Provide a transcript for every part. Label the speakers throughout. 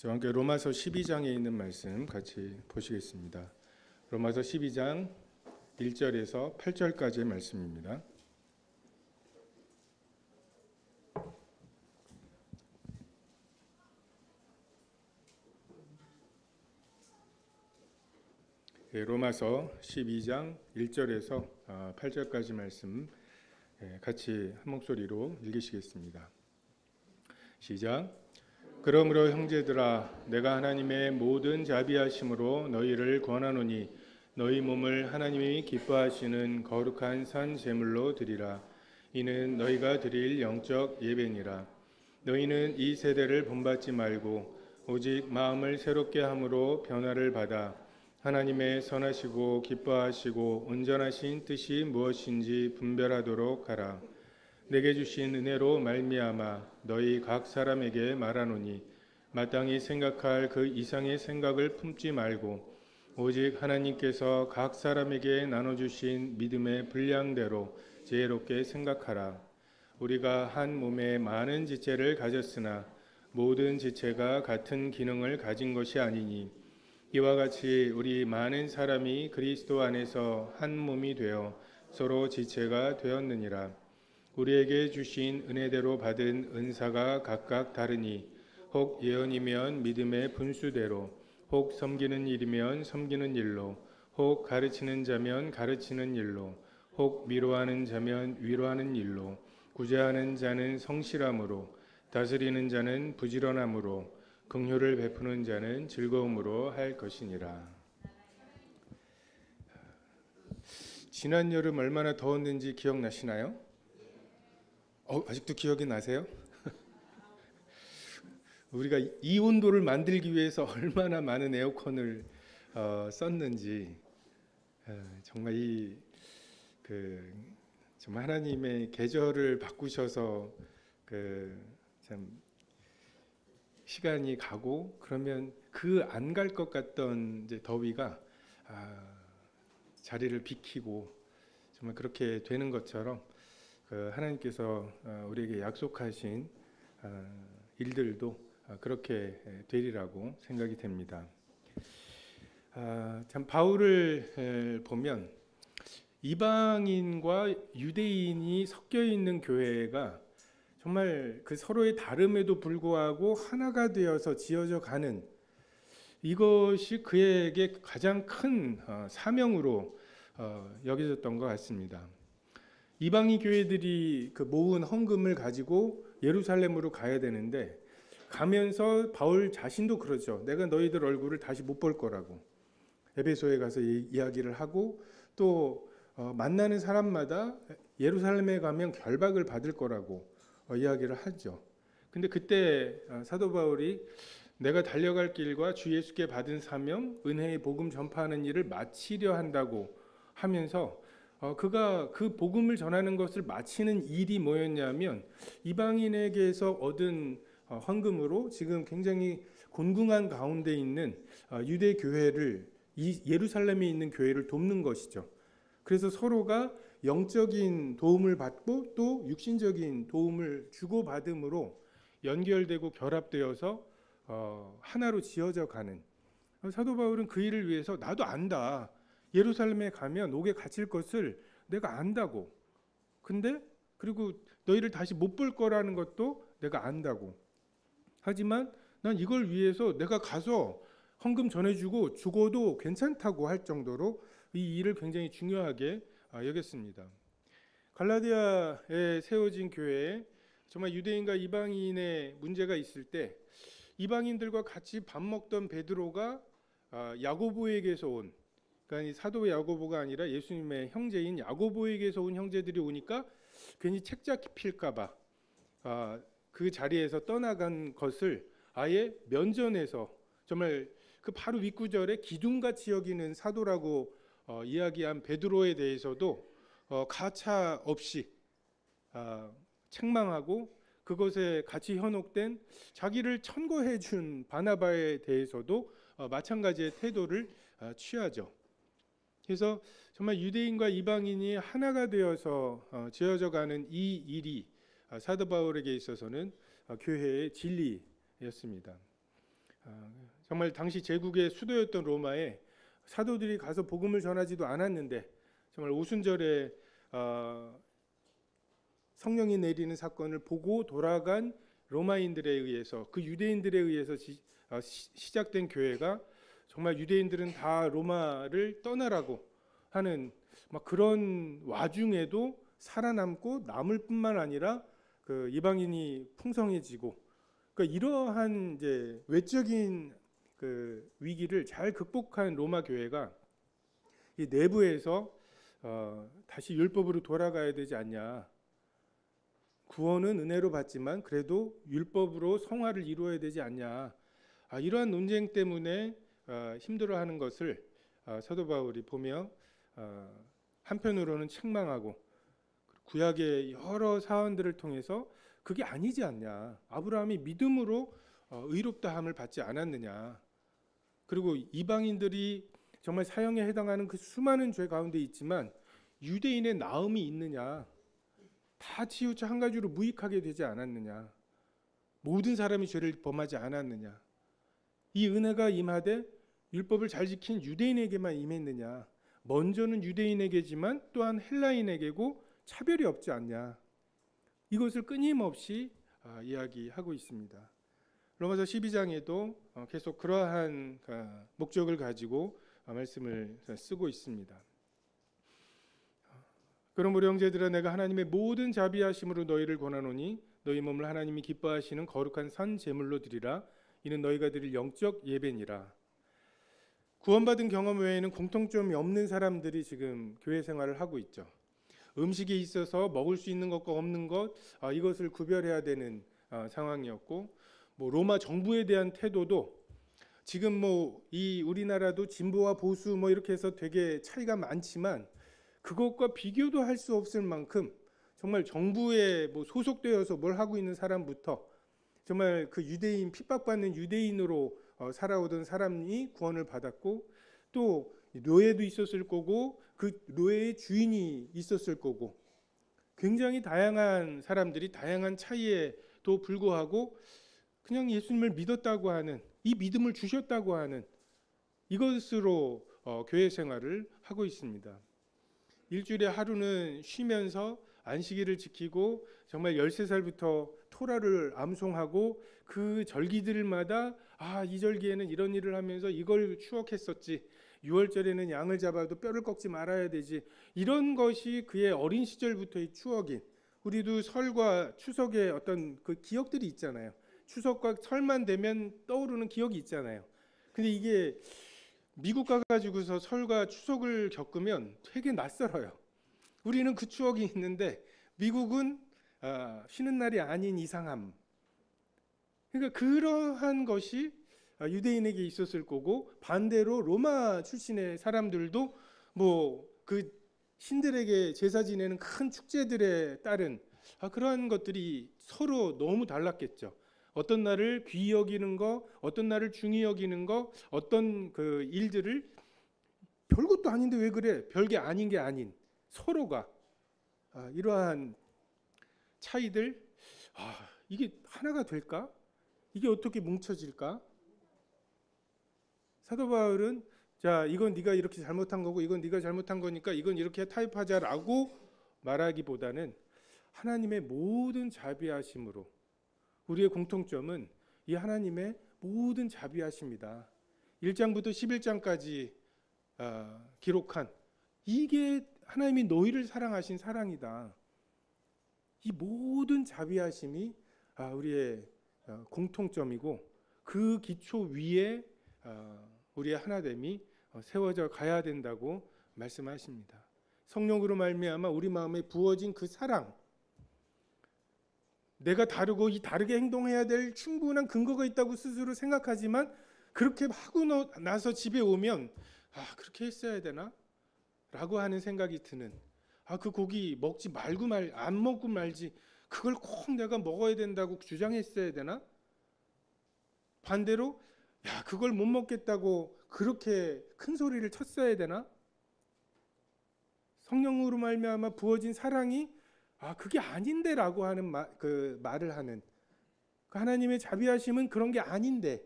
Speaker 1: 저와 함께 로마서 12장에 있는 말씀 같이 보시겠습니다. 로마서 12장 1절에서 8절까지의 말씀입니다. 로마서 12장 1절에서 8절까지 말씀 같이 한 목소리로 읽으시겠습니다. 시작. 그러므로 형제들아, 내가 하나님의 모든 자비하심으로 너희를 권하노니 너희 몸을 하나님이 기뻐하시는 거룩한 산 제물로 드리라. 이는 너희가 드릴 영적 예배니라. 너희는 이 세대를 본받지 말고 오직 마음을 새롭게 함으로 변화를 받아 하나님의 선하시고 기뻐하시고 온전하신 뜻이 무엇인지 분별하도록 하라. 내게 주신 은혜로 말미암아 너희 각 사람에게 말하노니 마땅히 생각할 그 이상의 생각을 품지 말고 오직 하나님께서 각 사람에게 나눠주신 믿음의 분량대로 지혜롭게 생각하라. 우리가 한 몸에 많은 지체를 가졌으나 모든 지체가 같은 기능을 가진 것이 아니니 이와 같이 우리 많은 사람이 그리스도 안에서 한 몸이 되어 서로 지체가 되었느니라. 우리에게 주신 은혜대로 받은 은사가 각각 다르니 혹 예언이면 믿음의 분수대로, 혹 섬기는 일이면 섬기는 일로, 혹 가르치는 자면 가르치는 일로, 혹 위로하는 자면 위로하는 일로, 구제하는 자는 성실함으로, 다스리는 자는 부지런함으로, 긍휼을 베푸는 자는 즐거움으로 할 것이니라. 지난 여름 얼마나 더웠는지 기억나시나요? 아직도 기억이 나세요? 우리가 이 온도를 만들기 위해서 얼마나 많은 에어컨을 썼는지 정말 정말 하나님의 계절을 바꾸셔서 참 시간이 가고 그러면 그 안 갈 것 같던 이제 더위가 자리를 비키고 정말 그렇게 되는 것처럼 하나님께서 우리에게 약속하신 일들도 그렇게 되리라고 생각이 됩니다. 참 바울을 보면 이방인과 유대인이 섞여 있는 교회가 정말 그 서로의 다름에도 불구하고 하나가 되어서 지어져 가는 이것이 그에게 가장 큰 사명으로 여겨졌던 것 같습니다. 이방인 교회들이 그 모은 헌금을 가지고 예루살렘으로 가야 되는데 가면서 바울 자신도 그러죠. 내가 너희들 얼굴을 다시 못 볼 거라고. 에베소에 가서 이야기를 하고 또 만나는 사람마다 예루살렘에 가면 결박을 받을 거라고 이야기를 하죠. 근데 그때 사도 바울이 내가 달려갈 길과 주 예수께 받은 사명, 은혜의 복음 전파하는 일을 마치려 한다고 하면서 그가 그 복음을 전하는 것을 마치는 일이 뭐였냐면 이방인에게서 얻은 헌금으로 지금 굉장히 곤궁한 가운데 있는 유대 교회를 예루살렘에 있는 교회를 돕는 것이죠. 그래서 서로가 영적인 도움을 받고 또 육신적인 도움을 주고받음으로 연결되고 결합되어서 하나로 지어져 가는 사도 바울은 그 일을 위해서 나도 안다. 예루살렘에 가면 옥에 갇힐 것을 내가 안다고. 근데 그리고 너희를 다시 못 볼 거라는 것도 내가 안다고. 하지만 난 이걸 위해서 내가 가서 헌금 전해주고 죽어도 괜찮다고 할 정도로 이 일을 굉장히 중요하게 여겼습니다. 갈라디아에 세워진 교회에 정말 유대인과 이방인의 문제가 있을 때 이방인들과 같이 밥 먹던 베드로가 야고보에게서 온, 그러니까 사도 야고보가 아니라 예수님의 형제인 야고보에게서 온 형제들이 오니까 괜히 책 잡힐까봐 그 자리에서 떠나간 것을 아예 면전에서 정말 그 바로 윗구절에 기둥같이 여기는 사도라고 이야기한 베드로에 대해서도 가차 없이 책망하고 그것에 같이 현혹된 자기를 천거해 준 바나바에 대해서도 마찬가지의 태도를 취하죠. 그래서 정말 유대인과 이방인이 하나가 되어서 지어져 가는 이 일이 사도 바울에게 있어서는 교회의 진리였습니다. 정말 당시 제국의 수도였던 로마에 사도들이 가서 복음을 전하지도 않았는데 정말 오순절에 성령이 내리는 사건을 보고 돌아간 로마인들에 의해서, 그 유대인들에 의해서 시작된 교회가 정말 유대인들은 다 로마를 떠나라고 하는 막 그런 와중에도 살아남고 남을 뿐만 아니라 그 이방인이 풍성해지고, 그러니까 이러한 이제 외적인 그 위기를 잘 극복한 로마 교회가 이 내부에서 다시 율법으로 돌아가야 되지 않냐. 구원은 은혜로 받지만 그래도 율법으로 성화를 이루어야 되지 않냐. 이러한 논쟁 때문에 힘들어하는 것을 사도 바울이 보며 한편으로는 책망하고, 구약의 여러 사원들을 통해서 그게 아니지 않냐. 아브라함이 믿음으로 의롭다함을 받지 않았느냐. 그리고 이방인들이 정말 사형에 해당하는 그 수많은 죄 가운데 있지만 유대인의 나음이 있느냐. 다 치우쳐 한 가지로 무익하게 되지 않았느냐. 모든 사람이 죄를 범하지 않았느냐. 이 은혜가 임하되 율법을 잘 지킨 유대인에게만 임했느냐. 먼저는 유대인에게지만 또한 헬라인에게고 차별이 없지 않냐. 이것을 끊임없이 이야기하고 있습니다. 로마서 12장에도 계속 그러한 목적을 가지고 말씀을 쓰고 있습니다. 그러므로 형제들아, 내가 하나님의 모든 자비하심으로 너희를 권하노니 너희 몸을 하나님이 기뻐하시는 거룩한 선 제물로 드리라. 이는 너희가 드릴 영적 예배니라. 구원받은 경험 외에는 공통점이 없는 사람들이 지금 교회 생활을 하고 있죠. 음식에 있어서 먹을 수 있는 것과 없는 것, 이것을 구별해야 되는 상황이었고, 로마 정부에 대한 태도도 지금 이 우리나라도 진보와 보수 이렇게 해서 되게 차이가 많지만 그것과 비교도 할 수 없을 만큼 정말 정부에 소속되어서 뭘 하고 있는 사람부터 정말 그 유대인, 핍박받는 유대인으로 살아오던 사람이 구원을 받았고, 또 노예도 있었을 거고 그 노예의 주인이 있었을 거고, 굉장히 다양한 사람들이 다양한 차이에도 불구하고 그냥 예수님을 믿었다고 하는, 이 믿음을 주셨다고 하는 이것으로 교회 생활을 하고 있습니다. 일주일에 하루는 쉬면서 안식일을 지키고 정말 13살부터 토라를 암송하고 그 절기들마다 이 절기에는 이런 일을 하면서 이걸 추억했었지, 6월절에는 양을 잡아도 뼈를 꺾지 말아야 되지, 이런 것이 그의 어린 시절부터의 추억인, 우리도 설과 추석의 어떤 그 기억들이 있잖아요. 추석과 설만 되면 떠오르는 기억이 있잖아요. 근데 이게 미국 가가지고서 설과 추석을 겪으면 되게 낯설어요. 우리는 그 추억이 있는데 미국은 쉬는 날이 아닌 이상함. 그러니까 그러한 것이 유대인에게 있었을 거고, 반대로 로마 출신의 사람들도 그 신들에게 제사 지내는 큰 축제들에 따른 그러한 것들이 서로 너무 달랐겠죠. 어떤 날을 귀히 여기는 거, 어떤 날을 중히 여기는 거, 어떤 그 일들을 별것도 아닌데 왜 그래? 별게 아닌 게 아닌 서로가 이러한 차이들, 이게 하나가 될까? 이게 어떻게 뭉쳐질까? 사도 바울은 자, 이건 네가 이렇게 잘못한 거고 이건 네가 잘못한 거니까 이건 이렇게 타협하자라고 말하기보다는 하나님의 모든 자비하심으로, 우리의 공통점은 이 하나님의 모든 자비하심이다. 1장부터 11장까지 기록한 이게 하나님이 너희를 사랑하신 사랑이다. 이 모든 자비하심이 우리의 공통점이고, 그 기초 위에 우리의 하나됨이 세워져 가야 된다고 말씀하십니다. 성령으로 말미암아 우리 마음에 부어진 그 사랑, 내가 다르고 이 다르게 행동해야 될 충분한 근거가 있다고 스스로 생각하지만 그렇게 하고 나서 집에 오면 그렇게 했어야 되나? 라고 하는 생각이 드는, 그 고기 먹지 말고 안 먹고 말지 그걸 꼭 내가 먹어야 된다고 주장했어야 되나? 반대로 그걸 못 먹겠다고 그렇게 큰 소리를 쳤어야 되나? 성령으로 말미암아 부어진 사랑이 그게 아닌데라고 하는 말을 하는, 그 하나님의 자비하심은 그런 게 아닌데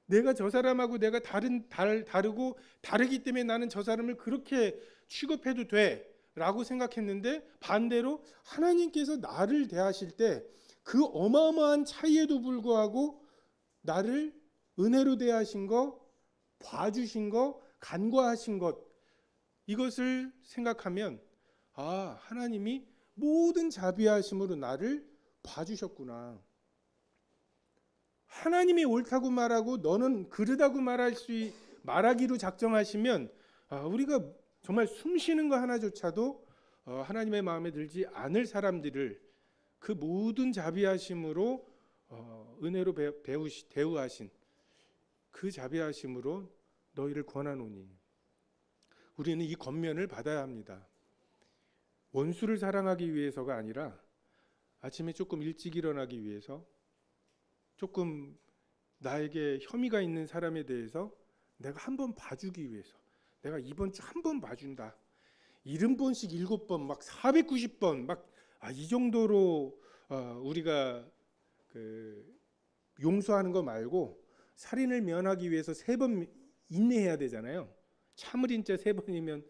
Speaker 1: 내가 저 사람하고 내가 다르고 다르기 때문에 나는 저 사람을 그렇게 취급해도 돼라고 생각했는데, 반대로 하나님께서 나를 대하실 때 그 어마어마한 차이에도 불구하고 나를 은혜로 대하신 것, 봐주신 것, 간과하신 것, 이것을 생각하면 하나님이 모든 자비하심으로 나를 봐주셨구나. 하나님이 옳다고 말하고 너는 그르다고 말하기로 작정하시면 우리가 정말 숨 쉬는 거 하나조차도 하나님의 마음에 들지 않을 사람들을 그 모든 자비하심으로 은혜로 대우하신 그 자비하심으로 너희를 권하노니. 우리는 이 권면을 받아야 합니다. 원수를 사랑하기 위해서가 아니라 아침에 조금 일찍 일어나기 위해서, 조금 나에게 혐의가 있는 사람에 대해서 내가 한번 봐주기 위해서, 내가 이번 주 한 번 봐준다. 70번씩 7번, 막 490번, 막 이 정도로 우리가 용서하는 거 말고, 살인을 면하기 위해서 3번 인내해야 되잖아요. 참을인자 3번이면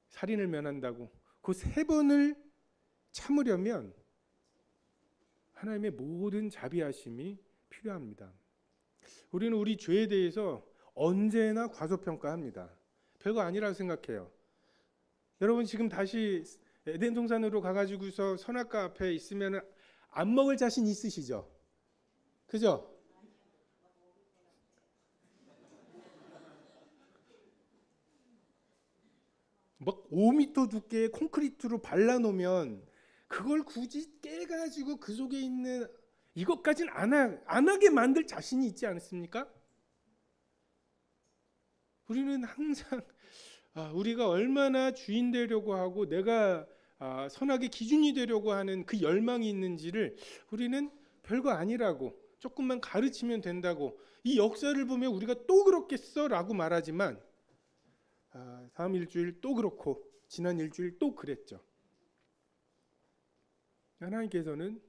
Speaker 1: 살인을 면한다고. 그 3번을 참으려면 하나님의 모든 자비하심이 필요합니다. 우리는 우리 죄에 대해서 언제나 과소평가합니다. 별거 아니라고 생각해요. 여러분 지금 다시 에덴 동산으로 가가지고서 선악과 앞에 있으면 안 먹을 자신 있으시죠? 그죠? 막 5m 두께의 콘크리트로 발라놓으면 그걸 굳이 깨가지고 그 속에 있는 이것까지는 안 하게 만들 자신이 있지 않습니까? 우리는 항상 우리가 얼마나 주인 되려고 하고 내가 선악의 기준이 되려고 하는 그 열망이 있는지를 우리는 별거 아니라고, 조금만 가르치면 된다고, 이 역사를 보면 우리가 또 그렇겠어 라고 말하지만 다음 일주일 또 그렇고 지난 일주일 또 그랬죠. 하나님께서는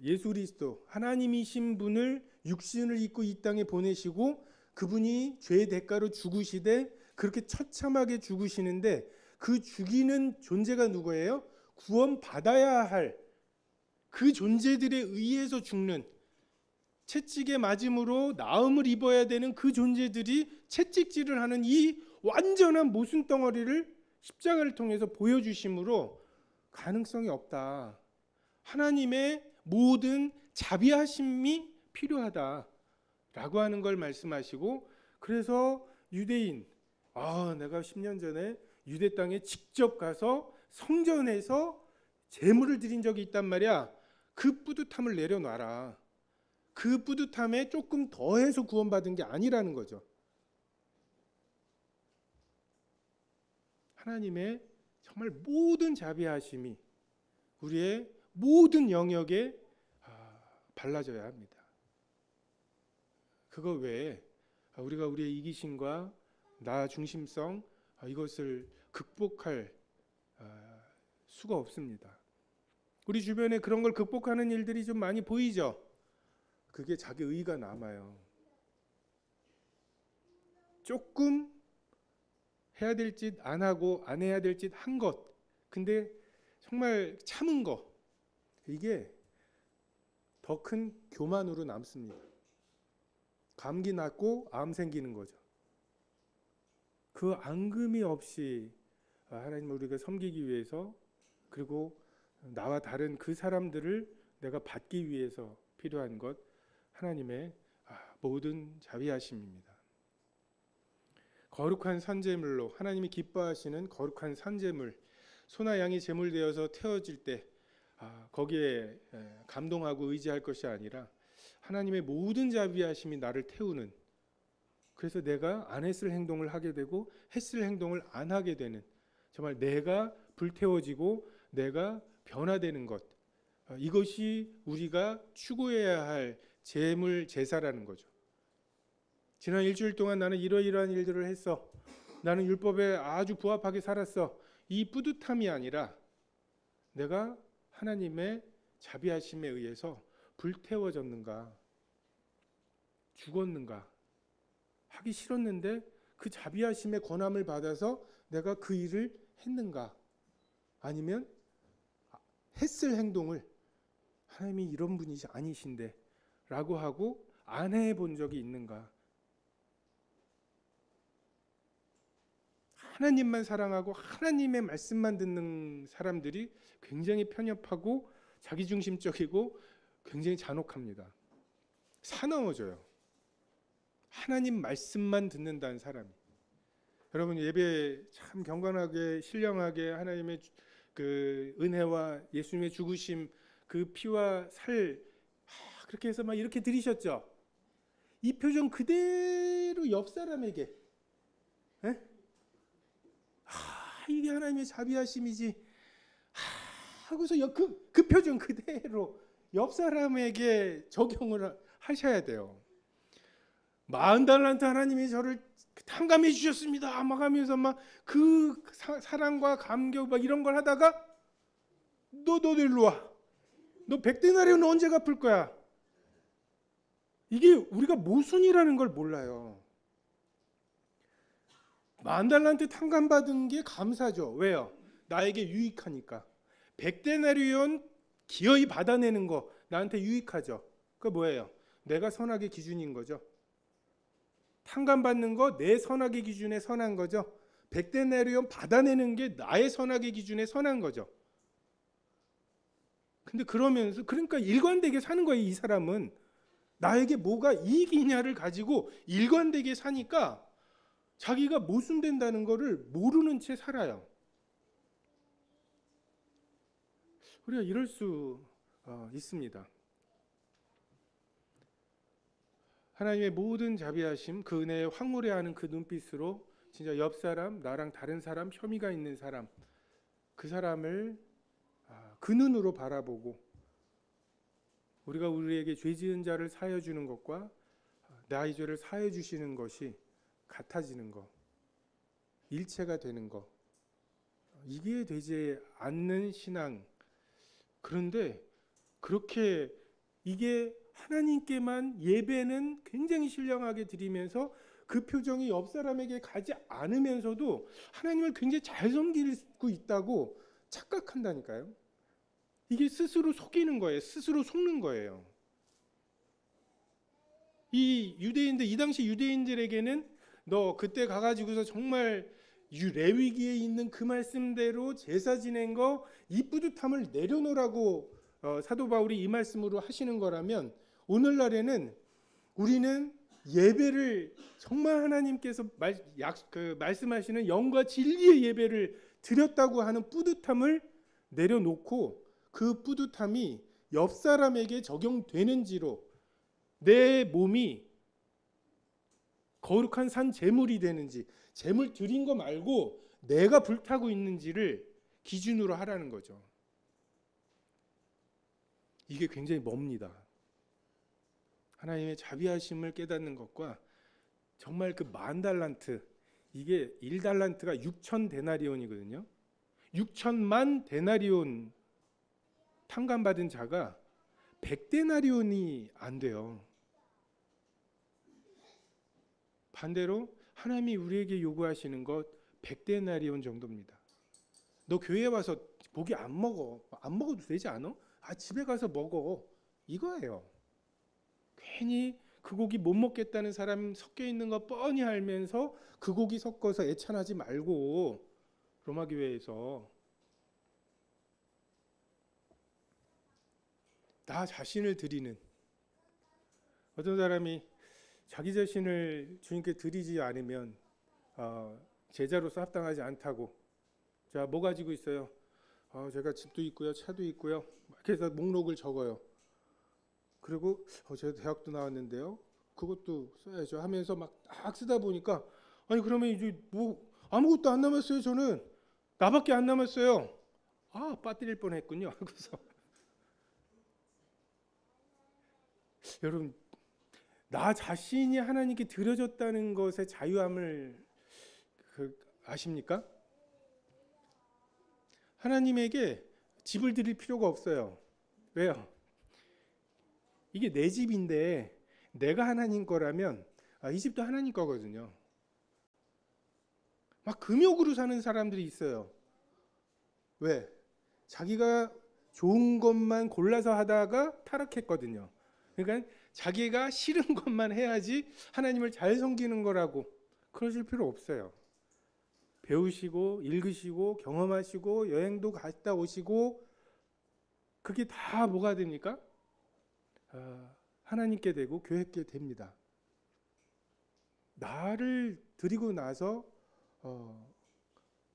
Speaker 1: 예수 그리스도 하나님이신 분을 육신을 입고 이 땅에 보내시고 그분이 죄의 대가로 죽으시되 그렇게 처참하게 죽으시는데, 그 죽이는 존재가 누구예요? 구원받아야 할 그 존재들에 의해서 죽는, 채찍에 맞음으로 나음을 입어야 되는 그 존재들이 채찍질을 하는 이 완전한 모순 덩어리를 십자가를 통해서 보여주심으로 가능성이 없다. 하나님의 모든 자비하심이 필요하다라고 하는 걸 말씀하시고, 그래서 유대인, 내가 10년 전에 유대 땅에 직접 가서 성전에서 제물을 드린 적이 있단 말이야. 그 뿌듯함을 내려놔라. 그 뿌듯함에 조금 더해서 구원받은 게 아니라는 거죠. 하나님의 정말 모든 자비하심이 우리의 모든 영역에 발라져야 합니다. 그거 외에 우리가 우리의 이기심과 나 중심성, 이것을 극복할 수가 없습니다. 우리 주변에 그런 걸 극복하는 일들이 좀 많이 보이죠. 그게 자기 의의가 남아요. 조금 해야 될 짓 안 하고 안 해야 될 짓 한 것, 근데 정말 참은 거, 이게 더 큰 교만으로 남습니다. 감기 낫고 암 생기는 거죠. 그 앙금이 없이 하나님을 우리가 섬기기 위해서, 그리고 나와 다른 그 사람들을 내가 받기 위해서 필요한 것, 하나님의 모든 자비하심입니다. 거룩한 산제물로, 하나님이 기뻐하시는 거룩한 산제물, 소나 양이 제물되어서 태워질 때 거기에 감동하고 의지할 것이 아니라 하나님의 모든 자비하심이 나를 태우는, 그래서 내가 안 했을 행동을 하게 되고 했을 행동을 안 하게 되는, 정말 내가 불태워지고 내가 변화되는 것, 이것이 우리가 추구해야 할 제물 제사라는 거죠. 지난 일주일 동안 나는 이러이러한 일들을 했어, 나는 율법에 아주 부합하게 살았어, 이 뿌듯함이 아니라 내가 하나님의 자비하심에 의해서 불태워졌는가, 죽었는가? 하기 싫었는데 그 자비하심의 권함을 받아서 내가 그 일을 했는가? 아니면 했을 행동을 하나님이 이런 분이 아니신데 라고 하고 안 해본 적이 있는가? 하나님만 사랑하고 하나님의 말씀만 듣는 사람들이 굉장히 편협하고 자기중심적이고 굉장히 잔혹합니다. 사나워져요. 하나님 말씀만 듣는다는 사람이. 여러분 예배 참 경건하게 신령하게 하나님의 그 은혜와 예수님의 죽으심 그 피와 살 그렇게 해서 막 이렇게 드리셨죠. 이 표정 그대로 옆 사람에게 이게 하나님의 자비하심이지 하고서 그 표정 그대로 옆 사람에게 적용을 하셔야 돼요. 40달란트 하나님이 저를 탕감해 주셨습니다 막 하면서 막 그 사랑과 감격 막 이런 걸 하다가 너 일로 와. 너 100데나리온 언제 갚을 거야? 이게 우리가 모순이라는 걸 몰라요. 10,000달란트 탕감받은 게 감사죠. 왜요? 나에게 유익하니까. 100데나리온 기어이 받아내는 거 나한테 유익하죠. 그거 뭐예요? 내가 선악의 기준인 거죠. 탕감받는 거 내 선악의 기준에 선한 거죠. 100데나리온 받아내는 게 나의 선악의 기준에 선한 거죠. 근데 그러면서 그러니까 일관되게 사는 거예요. 이 사람은 나에게 뭐가 이익이냐를 가지고 일관되게 사니까 자기가 모순된다는 거를 모르는 채 살아요. 우리가 이럴 수 있습니다. 하나님의 모든 자비하심, 그 은혜에 황홀해하는 그 눈빛으로 진짜 옆 사람, 나랑 다른 사람, 혐의가 있는 사람, 그 사람을 그 눈으로 바라보고 우리가 우리에게 죄 지은 자를 사하여 주는 것과 나의 죄를 사하여 주시는 것이 같아지는 것, 일체가 되는 것, 이게 되지 않는 신앙. 그런데 그렇게 이게 하나님께만 예배는 굉장히 신령하게 드리면서 그 표정이 옆 사람에게 가지 않으면서도 하나님을 굉장히 잘 섬기고 있다고 착각한다니까요. 이게 스스로 속이는 거예요. 스스로 속는 거예요. 이 당시 유대인들에게는 너 그때 가가지고서 정말 레위기에 있는 그 말씀대로 제사 지낸 거 이 뿌듯함을 내려놓으라고 사도 바울이 이 말씀으로 하시는 거라면 오늘날에는 우리는 예배를 정말 하나님께서 말씀하시는 영과 진리의 예배를 드렸다고 하는 뿌듯함을 내려놓고 그 뿌듯함이 옆 사람에게 적용되는지로 내 몸이 거룩한 산 제물이 되는지 제물 드린 거 말고 내가 불타고 있는지를 기준으로 하라는 거죠. 이게 굉장히 멉니다. 하나님의 자비하심을 깨닫는 것과 정말 그 10,000달란트, 이게 1달란트가 6,000데나리온이거든요. 6,000만 데나리온 탕감받은 자가 100데나리온이 안 돼요. 반대로 하나님이 우리에게 요구하시는 것 100데나리온 정도입니다. 너 교회에 와서 고기 안 먹어도 되지 않아? 집에 가서 먹어. 이거예요. 괜히 그 고기 못 먹겠다는 사람 섞여 있는 거 뻔히 알면서 그 고기 섞어서 애찬하지 말고 로마 교회에서 나 자신을 드리는, 어떤 사람이 자기 자신을 주님께 드리지 않으면 제자로서 합당하지 않다고. 자, 뭐 가지고 있어요? 제가 집도 있고요, 차도 있고요. 이렇게 해서 목록을 적어요. 그리고 제가 대학도 나왔는데요, 그것도 써야죠 하면서 막 딱 쓰다 보니까 아니 그러면 이제 뭐 아무것도 안 남았어요. 저는 나밖에 안 남았어요. 빠뜨릴 뻔했군요. 그래서 여러분, 나 자신이 하나님께 드려졌다는 것의 자유함을 아십니까? 하나님에게 집을 드릴 필요가 없어요. 왜요? 이게 내 집인데 내가 하나님 거라면 이 집도 하나님 거거든요. 막 금욕으로 사는 사람들이 있어요. 왜? 자기가 좋은 것만 골라서 하다가 타락했거든요. 그러니까 자기가 싫은 것만 해야지 하나님을 잘 섬기는 거라고 그러실 필요 없어요. 배우시고 읽으시고 경험하시고 여행도 갔다 오시고 그게 다 뭐가 됩니까? 하나님께 되고 교회께 됩니다. 나를 드리고 나서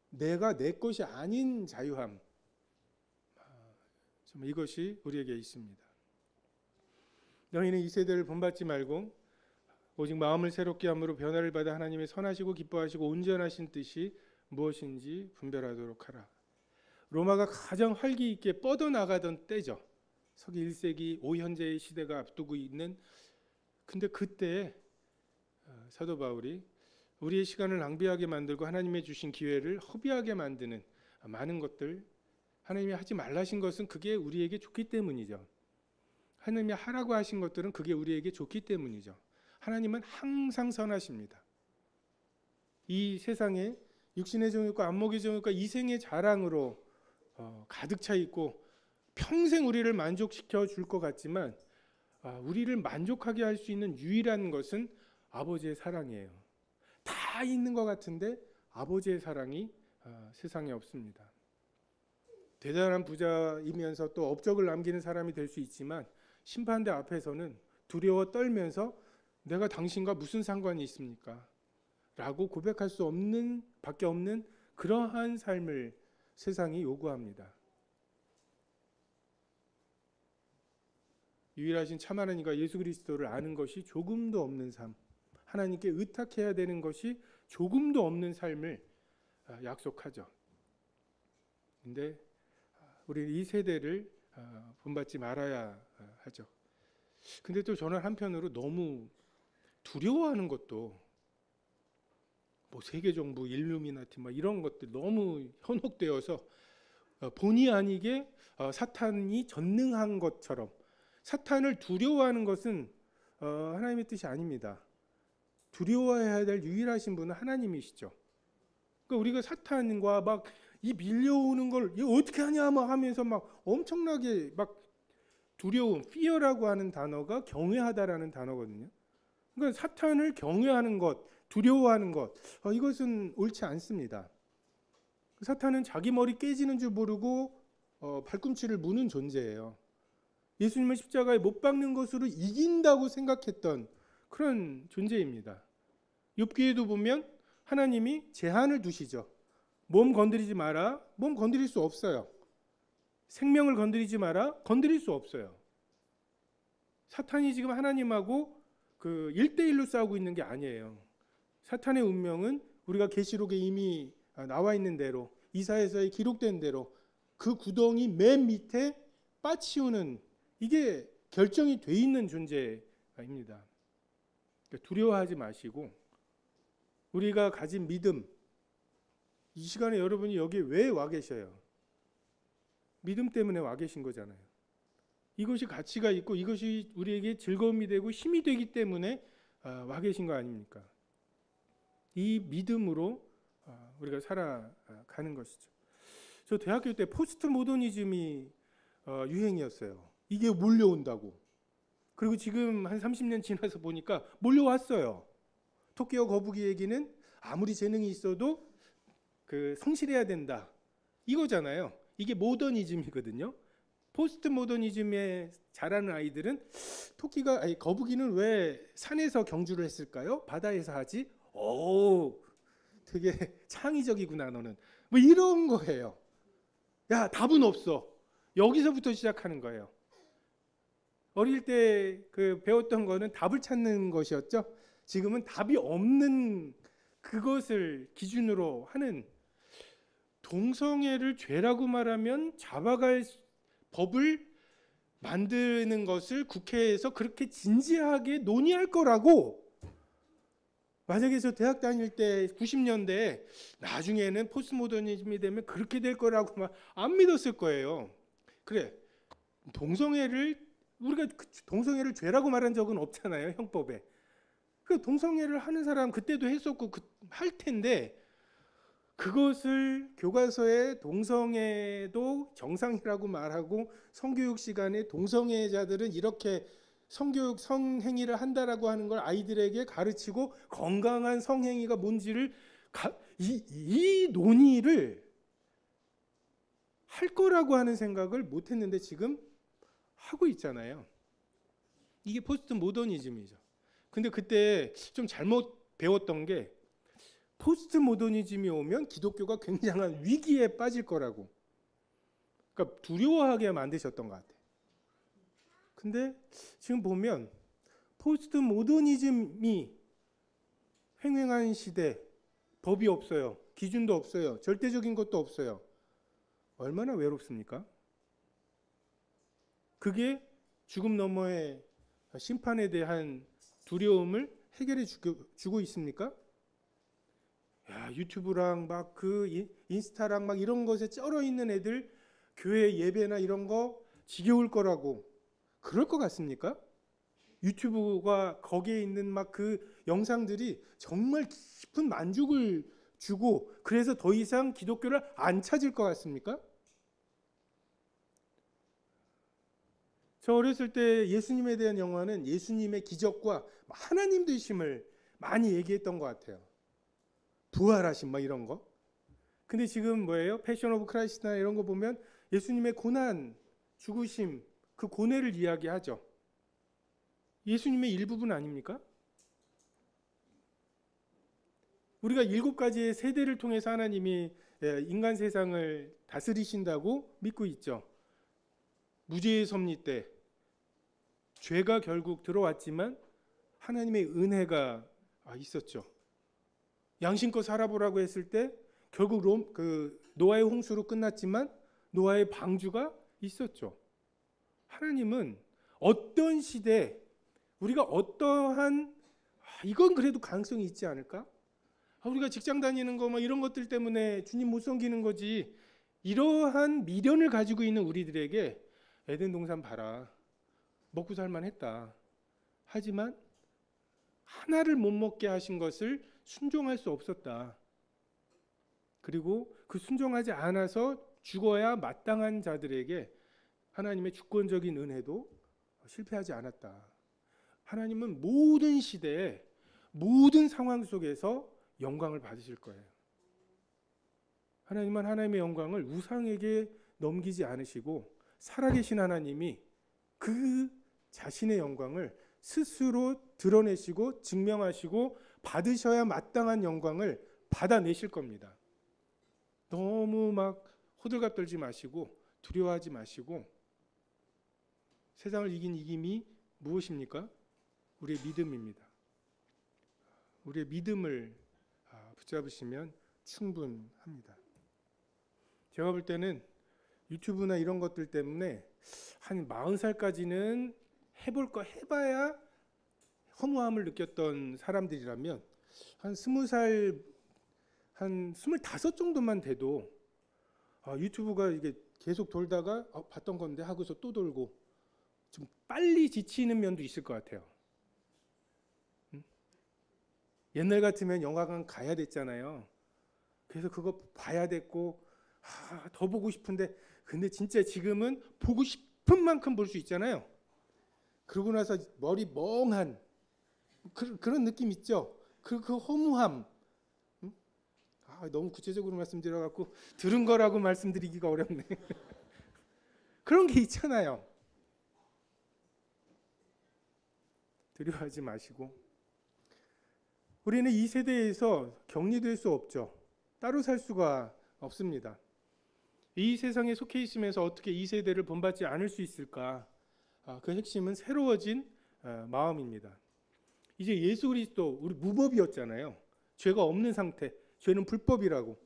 Speaker 1: 내가 내 것이 아닌 자유함, 정말 이것이 우리에게 있습니다. 너희는 이 세대를 본받지 말고 오직 마음을 새롭게 함으로 변화를 받아 하나님의 선하시고 기뻐하시고 온전하신 뜻이 무엇인지 분별하도록 하라. 로마가 가장 활기 있게 뻗어나가던 때죠. 서기 1세기 오현재의 시대가 앞두고 있는, 근데 그때 사도 바울이 우리의 시간을 낭비하게 만들고 하나님의 주신 기회를 허비하게 만드는 많은 것들, 하나님이 하지 말라신 것은 그게 우리에게 좋기 때문이죠. 하나님이 하라고 하신 것들은 그게 우리에게 좋기 때문이죠. 하나님은 항상 선하십니다. 이 세상에 육신의 정욕과 안목의 정욕과 이생의 자랑으로 가득 차 있고 평생 우리를 만족시켜 줄 것 같지만 우리를 만족하게 할 수 있는 유일한 것은 아버지의 사랑이에요. 다 있는 것 같은데 아버지의 사랑이 세상에 없습니다. 대단한 부자이면서 또 업적을 남기는 사람이 될 수 있지만 심판대 앞에서는 두려워 떨면서 내가 당신과 무슨 상관이 있습니까? 라고 고백할 수 없는 밖에 없는 그러한 삶을 세상이 요구합니다. 유일하신 참 하나님과 예수 그리스도를 아는 것이 조금도 없는 삶, 하나님께 의탁해야 되는 것이 조금도 없는 삶을 약속하죠. 근데 우리는 이 세대를 본받지 말아야 하죠. 근데 또 저는 한편으로 너무 두려워하는 것도 뭐 세계 정부, 일루미나티 막 이런 것들 너무 현혹되어서 본의 아니게 사탄이 전능한 것처럼, 사탄을 두려워하는 것은 하나님의 뜻이 아닙니다. 두려워해야 될 유일하신 분은 하나님이시죠. 그러니까 우리가 사탄과 막 이 밀려오는 걸 어떻게 하냐 막 하면서 막 엄청나게 막 두려움, fear라고 하는 단어가 경외하다라는 단어거든요. 그러니까 사탄을 경외하는 것, 두려워하는 것, 이것은 옳지 않습니다. 사탄은 자기 머리 깨지는 줄 모르고 발꿈치를 무는 존재예요. 예수님을 십자가에 못 박는 것으로 이긴다고 생각했던 그런 존재입니다. 욥기에도 보면 하나님이 제한을 두시죠. 몸 건드리지 마라. 몸 건드릴 수 없어요. 생명을 건드리지 마라. 건드릴 수 없어요. 사탄이 지금 하나님하고 그 1대1로 싸우고 있는 게 아니에요. 사탄의 운명은 우리가 계시록에 이미 나와 있는 대로, 이사야서에 기록된 대로 그 구덩이 맨 밑에 빠치우는, 이게 결정이 돼 있는 존재입니다. 두려워하지 마시고 우리가 가진 믿음, 이 시간에 여러분이 여기 왜 와 계셔요? 믿음 때문에 와 계신 거잖아요. 이것이 가치가 있고 이것이 우리에게 즐거움이 되고 힘이 되기 때문에 와 계신 거 아닙니까? 이 믿음으로 우리가 살아가는 것이죠. 저 대학교 때 포스트 모더니즘이 유행이었어요. 이게 몰려온다고. 그리고 지금 한 30년 지나서 보니까 몰려왔어요. 토끼와 거북이 얘기는 아무리 재능이 있어도 그 성실해야 된다, 이거잖아요. 이게 모더니즘이거든요. 포스트 모더니즘에 자라는 아이들은 거북이는 왜 산에서 경주를 했을까요? 바다에서 하지? 오, 되게 창의적이구나 너는. 뭐 이런 거예요. 야, 답은 없어. 여기서부터 시작하는 거예요. 어릴 때 그 배웠던 거는 답을 찾는 것이었죠. 지금은 답이 없는 그것을 기준으로 하는, 동성애를 죄라고 말하면 잡아갈 법을 만드는 것을 국회에서 그렇게 진지하게 논의할 거라고. 만약에 저 대학 다닐 때 90년대에 나중에는 포스트모더니즘이 되면 그렇게 될 거라고 막 안 믿었을 거예요. 그래, 동성애를 우리가 동성애를 죄라고 말한 적은 없잖아요, 형법에. 그 동성애를 하는 사람 그때도 했었고 할 텐데, 그것을 교과서에 동성애도 정상이라고 말하고 성교육 시간에 동성애자들은 이렇게 성교육 성행위를 한다라고 하는 걸 아이들에게 가르치고 건강한 성행위가 뭔지를 이 논의를 할 거라고 하는 생각을 못 했는데 지금 하고 있잖아요. 이게 포스트 모더니즘이죠. 근데 그때 좀 잘못 배웠던 게, 포스트 모더니즘이 오면 기독교가 굉장한 위기에 빠질 거라고, 그러니까 두려워하게 만드셨던 것 같아요. 근데 지금 보면 포스트 모더니즘이 횡행한 시대, 법이 없어요. 기준도 없어요. 절대적인 것도 없어요. 얼마나 외롭습니까? 그게 죽음 너머의 심판에 대한 두려움을 해결해 주고 있습니까? 야, 유튜브랑 막 그 인스타랑 막 이런 것에 쩔어 있는 애들 교회 예배나 이런 거 지겨울 거라고 그럴 것 같습니까? 유튜브가 거기에 있는 막 그 영상들이 정말 깊은 만족을 주고 그래서 더 이상 기독교를 안 찾을 것 같습니까? 저 어렸을 때 예수님에 대한 영화는 예수님의 기적과 하나님 되심을 많이 얘기했던 것 같아요. 부활하심 막 이런 거. 근데 지금 뭐예요? 패션 오브 크라이스트나 이런 거 보면 예수님의 고난, 죽으심, 그 고뇌를 이야기하죠. 예수님의 일부분 아닙니까? 우리가 7가지의 세대를 통해서 하나님이 인간 세상을 다스리신다고 믿고 있죠. 무죄의 섭리 때 죄가 결국 들어왔지만 하나님의 은혜가 있었죠. 양심껏 살아보라고 했을 때 결국 노아의 홍수로 끝났지만 노아의 방주가 있었죠. 하나님은 어떤 시대, 우리가 어떠한 이건 그래도 가능성이 있지 않을까? 우리가 직장 다니는 거 뭐 이런 것들 때문에 주님 못 섬기는 거지. 이러한 미련을 가지고 있는 우리들에게 에덴 동산 봐라. 먹고 살만 했다. 하지만 하나를 못 먹게 하신 것을 순종할 수 없었다. 그리고 그 순종하지 않아서 죽어야 마땅한 자들에게 하나님의 주권적인 은혜도 실패하지 않았다. 하나님은 모든 시대에 모든 상황 속에서 영광을 받으실 거예요. 하나님은 하나님의 영광을 우상에게 넘기지 않으시고 살아계신 하나님이 그 자신의 영광을 스스로 드러내시고 증명하시고 받으셔야 마땅한 영광을 받아내실 겁니다. 너무 막 호들갑 떨지 마시고 두려워하지 마시고, 세상을 이긴 이김이 무엇입니까? 우리의 믿음입니다. 우리의 믿음을 붙잡으시면 충분합니다. 제가 볼 때는 유튜브나 이런 것들 때문에 한 40살까지는 해봐야 허무함을 느꼈던 사람들이라면 한 20살, 한 25 정도만 돼도 유튜브가 이게 계속 돌다가 봤던 건데 하고서 또 돌고 좀 빨리 지치는 면도 있을 것 같아요. 옛날 같으면 영화관 가야 됐잖아요. 그래서 그거 봐야 됐고 더 보고 싶은데, 근데 진짜 지금은 보고 싶은 만큼 볼 수 있잖아요. 그러고 나서 머리 멍한 그런 느낌 있죠. 그 허무함. 너무 구체적으로 말씀드려갖고 들은 거라고 말씀드리기가 어렵네. 그런 게 있잖아요. 두려워하지 마시고, 우리는 이 세대에서 격리될 수 없죠. 따로 살 수가 없습니다. 이 세상에 속해 있으면서 어떻게 이 세대를 본받지 않을 수 있을까? 그 핵심은 새로워진 마음입니다. 이제 예수 그리스도, 우리 무법이었잖아요. 죄가 없는 상태, 죄는 불법이라고.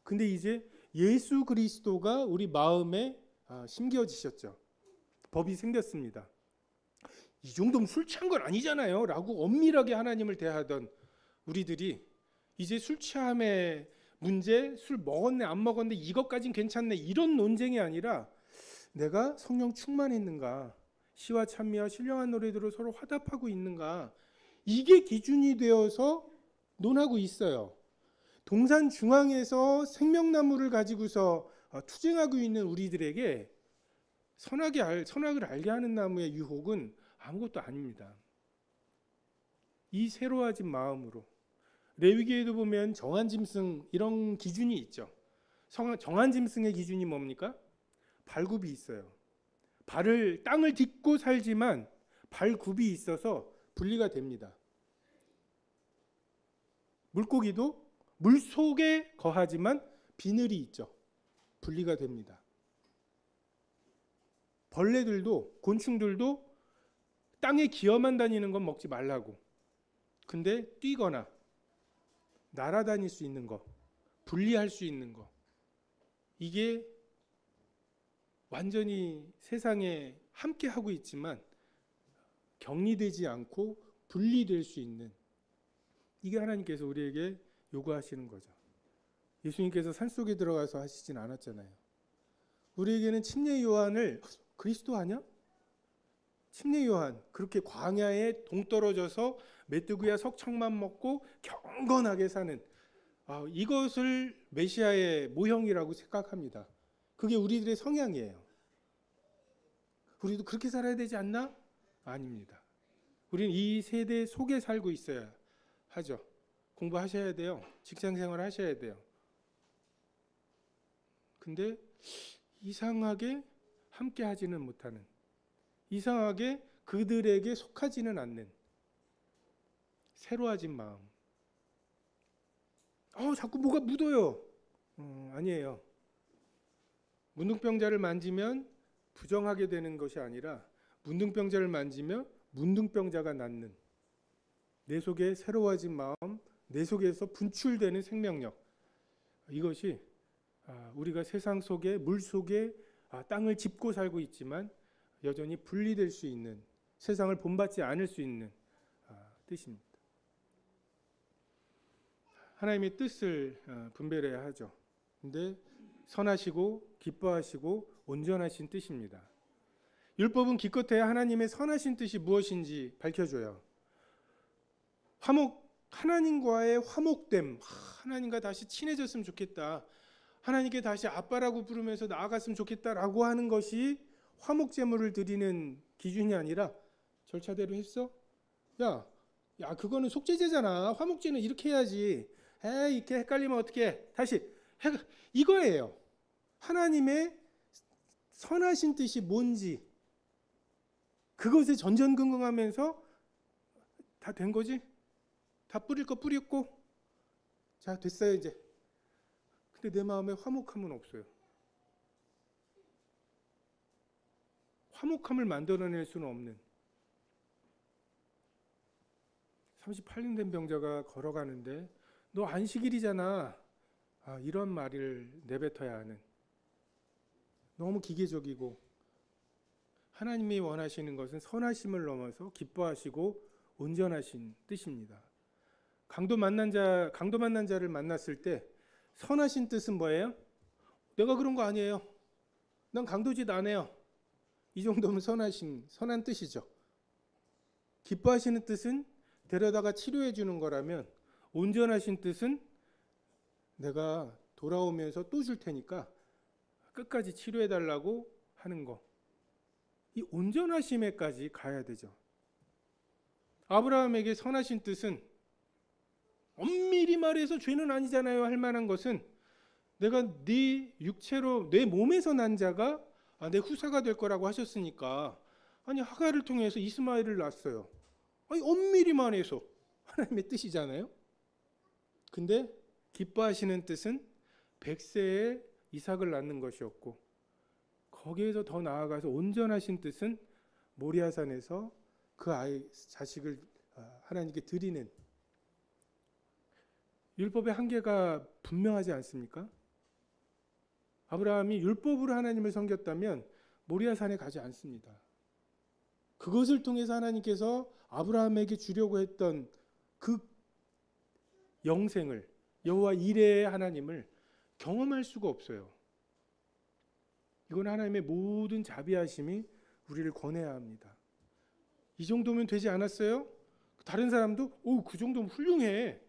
Speaker 1: 근데 이제 예수 그리스도가 우리 마음에 심겨지셨죠. 법이 생겼습니다. 이 정도면 술 취한 건 아니잖아요 라고 엄밀하게 하나님을 대하던 우리들이 이제 술 취함의 문제, 술 먹었네 안 먹었네 이것까진 괜찮네 이런 논쟁이 아니라 내가 성령 충만했는가, 시와 찬미와 신령한 노래들로 서로 화답하고 있는가? 이게 기준이 되어서 논하고 있어요. 동산 중앙에서 생명나무를 가지고서 투쟁하고 있는 우리들에게 선악을 알게 하는 나무의 유혹은 아무것도 아닙니다. 이 새로워진 마음으로 레위기에도 보면 정한짐승 이런 기준이 있죠. 정한짐승의 기준이 뭡니까? 발굽이 있어요. 땅을 딛고 살지만 발굽이 있어서 분리가 됩니다. 물고기도 물속에 거하지만 비늘이 있죠. 분리가 됩니다. 벌레들도 곤충들도 땅에 기어만 다니는 건 먹지 말라고. 근데 뛰거나 날아다닐 수 있는 거, 분리할 수 있는 거, 이게 완전히 세상에 함께 하고 있지만 격리되지 않고 분리될 수 있는, 이게 하나님께서 우리에게 요구하시는 거죠. 예수님께서 산속에 들어가서 하시진 않았잖아요. 우리에게는 침례 요한을 그리스도 아니야? 침례 요한 그렇게 광야에 동떨어져서 메뚜기와 석청만 먹고 경건하게 사는, 이것을 메시아의 모형이라고 생각합니다. 그게 우리들의 성향이에요. 우리도 그렇게 살아야 되지 않나? 아닙니다. 우리는 이 세대 속에 살고 있어야 하죠. 공부하셔야 돼요. 직장생활 하셔야 돼요. 근데 이상하게 함께 하지는 못하는, 이상하게 그들에게 속하지는 않는 새로워진 마음. 자꾸 뭐가 묻어요. 아니에요. 문둥병자를 만지면 부정하게 되는 것이 아니라 문둥병자를 만지면 문둥병자가 낫는, 내 속에 새로워진 마음, 내 속에서 분출되는 생명력, 이것이 우리가 세상 속에 물 속에 땅을 짚고 살고 있지만 여전히 분리될 수 있는, 세상을 본받지 않을 수 있는 뜻입니다. 하나님의 뜻을 분별해야 하죠. 근데 선하시고 기뻐하시고 온전하신 뜻입니다. 율법은 기껏해 하나님의 선하신 뜻이 무엇인지 밝혀줘요. 하나님과의 화목됨, 하나님과 다시 친해졌으면 좋겠다, 하나님께 다시 아빠라고 부르면서 나아갔으면 좋겠다라고 하는 것이 화목제물을 드리는 기준이 아니라, 절차대로 했어? 야 그거는 속죄제잖아. 화목제는 이렇게 해야지. 이렇게 헷갈리면 어떡해. 다시 이거예요. 하나님의 선하신 뜻이 뭔지 그것에 전전긍긍하면서 다 된 거지? 다 뿌릴 거 뿌렸고, 자 됐어요 이제. 근데 내 마음에 화목함은 없어요. 화목함을 만들어낼 수는 없는, 38년 된 병자가 걸어가는데 너 안식일이잖아, 이런 말을 내뱉어야 하는, 너무 기계적이고, 하나님이 원하시는 것은 선하심을 넘어서 기뻐하시고 온전하신 뜻입니다. 강도 만난 자를 만났을 때 선하신 뜻은 뭐예요? 내가 그런 거 아니에요. 난 강도짓 안 해요. 이 정도면 선한 뜻이죠. 기뻐하시는 뜻은 데려다가 치료해 주는 거라면, 온전하신 뜻은 내가 돌아오면서 또 줄 테니까 끝까지 치료해 달라고 하는 거. 이 온전하심에까지 가야 되죠. 아브라함에게 선하신 뜻은, 엄밀히 말해서 죄는 아니잖아요 할 만한 것은, 내가 네 육체로 내 몸에서 난 자가 내 후사가 될 거라고 하셨으니까, 하갈을 통해서 이스마엘을 낳았어요. 엄밀히 말해서 하나님의 뜻이잖아요. 근데 기뻐하시는 뜻은 100세에 이삭을 낳는 것이었고, 거기에서 더 나아가서 온전하신 뜻은 모리아산에서 그 자식을 하나님께 드리는, 율법의 한계가 분명하지 않습니까? 아브라함이 율법으로 하나님을 섬겼다면 모리아산에 가지 않습니다. 그것을 통해서 하나님께서 아브라함에게 주려고 했던 그 영생을, 여호와 이레의 하나님을 경험할 수가 없어요. 이건 하나님의 모든 자비하심이 우리를 권해야 합니다. 이 정도면 되지 않았어요? 다른 사람도 그 정도면 훌륭해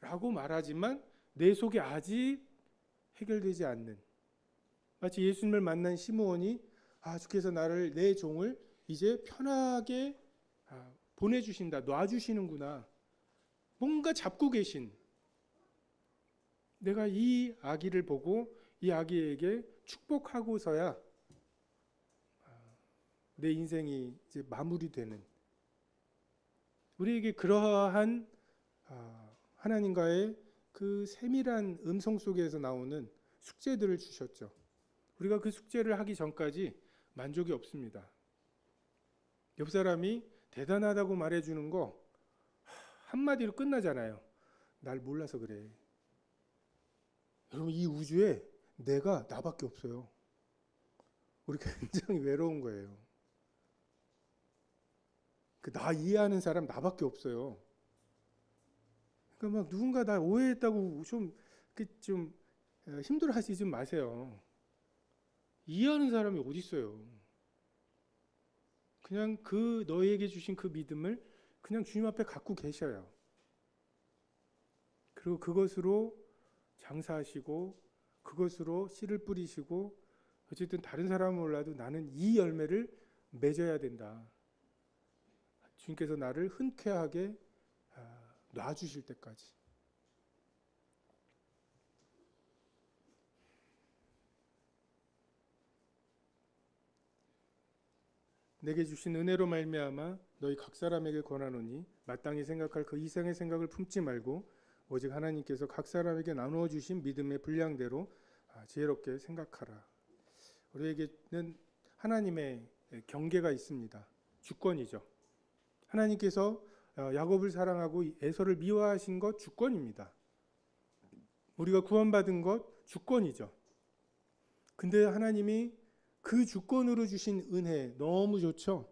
Speaker 1: 라고 말하지만 내 속에 아직 해결되지 않는, 마치 예수님을 만난 시므온이 주께서 나를, 내 종을 이제 편하게 보내주신다, 놔주시는구나, 뭔가 잡고 계신, 내가 이 아기를 보고 이 아기에게 축복하고서야 내 인생이 이제 마무리되는, 우리에게 그러한 하나님과의 그 세밀한 음성 속에서 나오는 숙제들을 주셨죠. 우리가 그 숙제를 하기 전까지 만족이 없습니다. 옆 사람이 대단하다고 말해주는 거 한마디로 끝나잖아요. 날 몰라서 그래. 여러분, 이 우주에 내가 나밖에 없어요. 우리 굉장히 외로운 거예요. 나 이해하는 사람 나밖에 없어요. 그러니까 막 누군가 나 오해했다고 좀 힘들어하시지 마세요. 이해하는 사람이 어디 있어요? 그냥 너에게 주신 그 믿음을 그냥 주님 앞에 갖고 계셔요. 그리고 그것으로 장사하시고 그것으로 씨를 뿌리시고, 어쨌든 다른 사람은 몰라도 나는 이 열매를 맺어야 된다. 주님께서 나를 흔쾌하게 놔주실 때까지. 내게 주신 은혜로 말미암아 너희 각 사람에게 권하노니 마땅히 생각할 그 이상의 생각을 품지 말고 오직 하나님께서 각 사람에게 나누어 주신 믿음의 분량대로 지혜롭게 생각하라. 우리에게는 하나님의 경계가 있습니다. 주권이죠. 하나님께서 야곱을 사랑하고 에서를 미워하신 것 주권입니다. 우리가 구원받은 것 주권이죠. 근데 하나님이 그 주권으로 주신 은혜 너무 좋죠.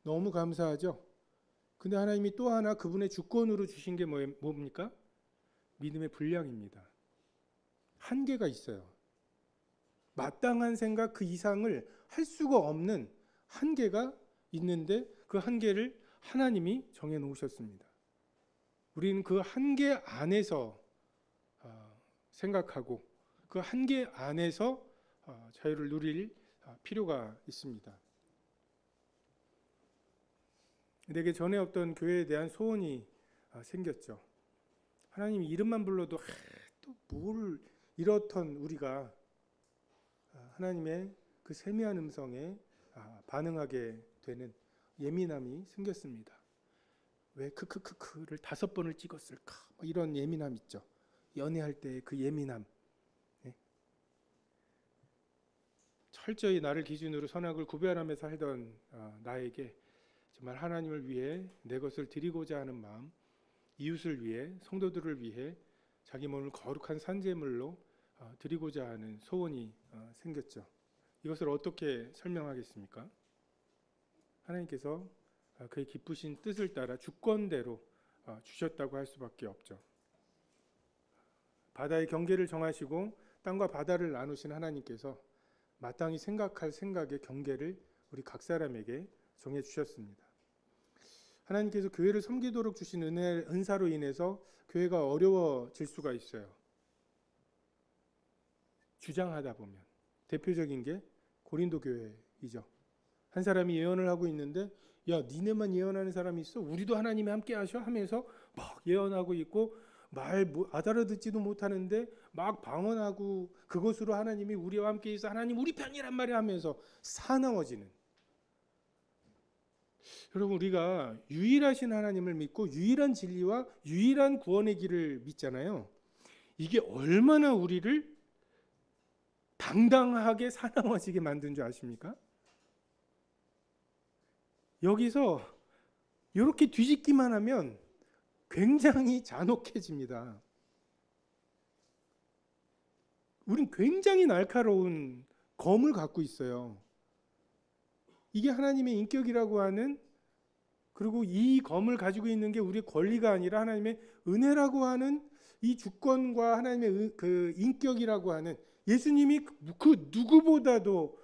Speaker 1: 너무 감사하죠. 근데 하나님이 또 하나 그분의 주권으로 주신 게 뭡니까? 믿음의 분량입니다. 한계가 있어요. 마땅한 생각 그 이상을 할 수가 없는 한계가 있는데 그 한계를 하나님이 정해놓으셨습니다. 우리는 그 한계 안에서 생각하고 그 한계 안에서 자유를 누릴 필요가 있습니다. 내게 전에 없던 교회에 대한 소원이 생겼죠. 하나님 이름만 불러도 또 뭘 이렇던 우리가 하나님의 그 세미한 음성에 반응하게 되는 예민함이 생겼습니다. 왜 크크크크를 5번을 찍었을까? 이런 예민함 있죠. 연애할 때 그 예민함. 네. 철저히 나를 기준으로 선악을 구별하며 살던 나에게 정말 하나님을 위해 내 것을 드리고자 하는 마음, 이웃을 위해, 성도들을 위해 자기 몸을 거룩한 산제물로 드리고자 하는 소원이 생겼죠. 이것을 어떻게 설명하겠습니까? 하나님께서 그의 기쁘신 뜻을 따라 주권대로 주셨다고 할 수밖에 없죠. 바다의 경계를 정하시고 땅과 바다를 나누신 하나님께서 마땅히 생각할 생각의 경계를 우리 각 사람에게 정해 주셨습니다. 하나님께서 교회를 섬기도록 주신 은사로 인해서 교회가 어려워질 수가 있어요. 주장하다 보면 대표적인 게 고린도 교회이죠. 한 사람이 예언을 하고 있는데 야 니네만 예언하는 사람이 있어? 우리도 하나님이 함께 하셔? 하면서 막 예언하고 있고 알아듣지도 못하는데 막 방언하고 그것으로 하나님이 우리와 함께 있어 하나님 우리 편이란 말이야 하면서 사나워지는. 여러분 우리가 유일하신 하나님을 믿고 유일한 진리와 유일한 구원의 길을 믿잖아요. 이게 얼마나 우리를 당당하게 사나워지게 만든 줄 아십니까? 여기서 이렇게 뒤집기만 하면 굉장히 잔혹해집니다. 우린 굉장히 날카로운 검을 갖고 있어요. 이게 하나님의 인격이라고 하는, 그리고 이 검을 가지고 있는 게 우리의 권리가 아니라 하나님의 은혜라고 하는 이 주권과 하나님의 그 인격이라고 하는, 예수님이 그 누구보다도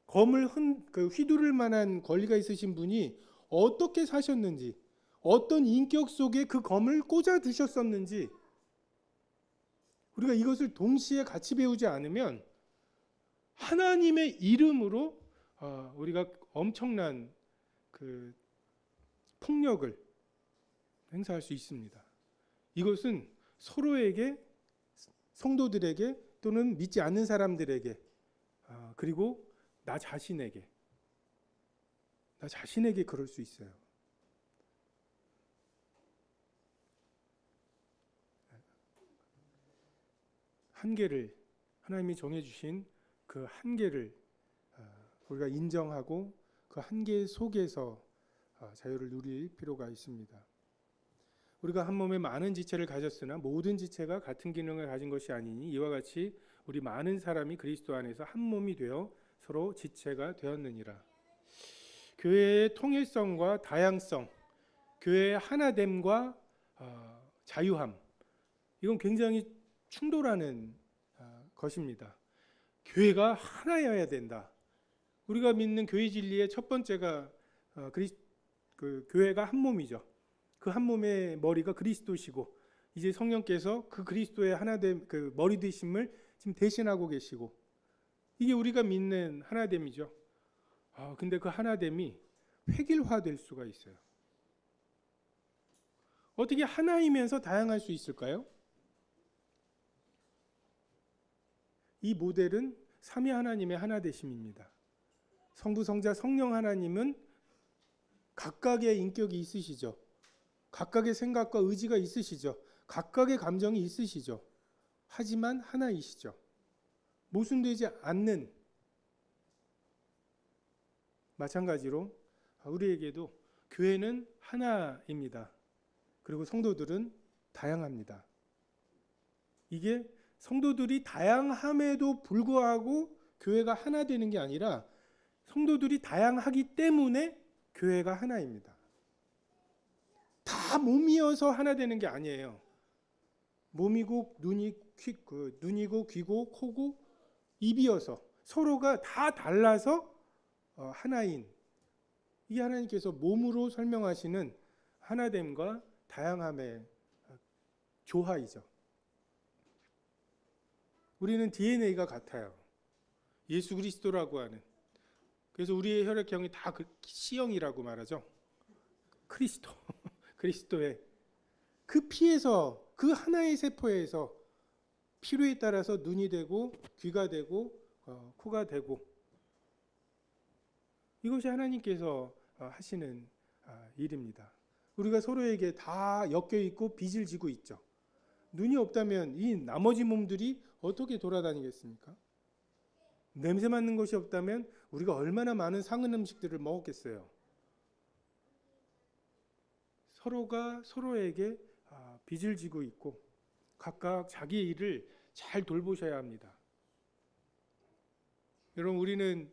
Speaker 1: 검을 휘두를 만한 권리가 있으신 분이 어떻게 사셨는지, 어떤 인격 속에 그 검을 꽂아 두셨었는지, 우리가 이것을 동시에 같이 배우지 않으면 하나님의 이름으로 우리가 엄청난 그 폭력을 행사할 수 있습니다. 이것은 서로에게, 성도들에게 또는 믿지 않는 사람들에게, 그리고 나 자신에게 그럴 수 있어요. 한계를, 하나님이 정해주신 그 한계를 우리가 인정하고 그 한계 속에서 자유를 누릴 필요가 있습니다. 우리가 한 몸에 많은 지체를 가졌으나 모든 지체가 같은 기능을 가진 것이 아니니 이와 같이 우리 많은 사람이 그리스도 안에서 한 몸이 되어 서로 지체가 되었느니라. 교회의 통일성과 다양성, 교회의 하나됨과 자유함, 이건 굉장히 충돌하는 것입니다. 교회가 하나여야 된다. 우리가 믿는 교회 진리의 첫 번째가 교회가 한 몸이죠. 그 한 몸의 머리가 그리스도시고 이제 성령께서 그 그리스도의 하나됨, 그 머리 되심을 지금 대신하고 계시고, 이게 우리가 믿는 하나됨이죠. 근데 그 하나됨이 획일화될 수가 있어요. 어떻게 하나이면서 다양할 수 있을까요? 이 모델은 삼위 하나님의 하나되심입니다. 성부, 성자, 성령 하나님은 각각의 인격이 있으시죠. 각각의 생각과 의지가 있으시죠. 각각의 감정이 있으시죠. 하지만 하나이시죠. 모순되지 않는, 마찬가지로 우리에게도 교회는 하나입니다. 그리고 성도들은 다양합니다. 이게 성도들이 다양함에도 불구하고 교회가 하나 되는 게 아니라 성도들이 다양하기 때문에 교회가 하나입니다. 다 몸이어서 하나 되는 게 아니에요. 몸이고 눈이고 귀고 코고 입이어서 서로가 다 달라서 하나인, 이 하나님께서 몸으로 설명하시는 하나됨과 다양함의 조화이죠. 우리는 DNA가 같아요. 예수 그리스도라고 하는. 그래서 우리의 혈액형이 다 그 C형이라고 말하죠. 그리스도의 그 피에서, 그 하나의 세포에서 필요에 따라서 눈이 되고 귀가 되고 코가 되고, 이것이 하나님께서 하시는 일입니다. 우리가 서로에게 다 엮여 있고 빚을 지고 있죠. 눈이 없다면 이 나머지 몸들이 어떻게 돌아다니겠습니까? 냄새 맡는 것이 없다면 우리가 얼마나 많은 상은 음식들을 먹었겠어요. 서로가 서로에게 빚을 지고 있고 각각 자기의 일을 잘 돌보셔야 합니다. 여러분, 우리는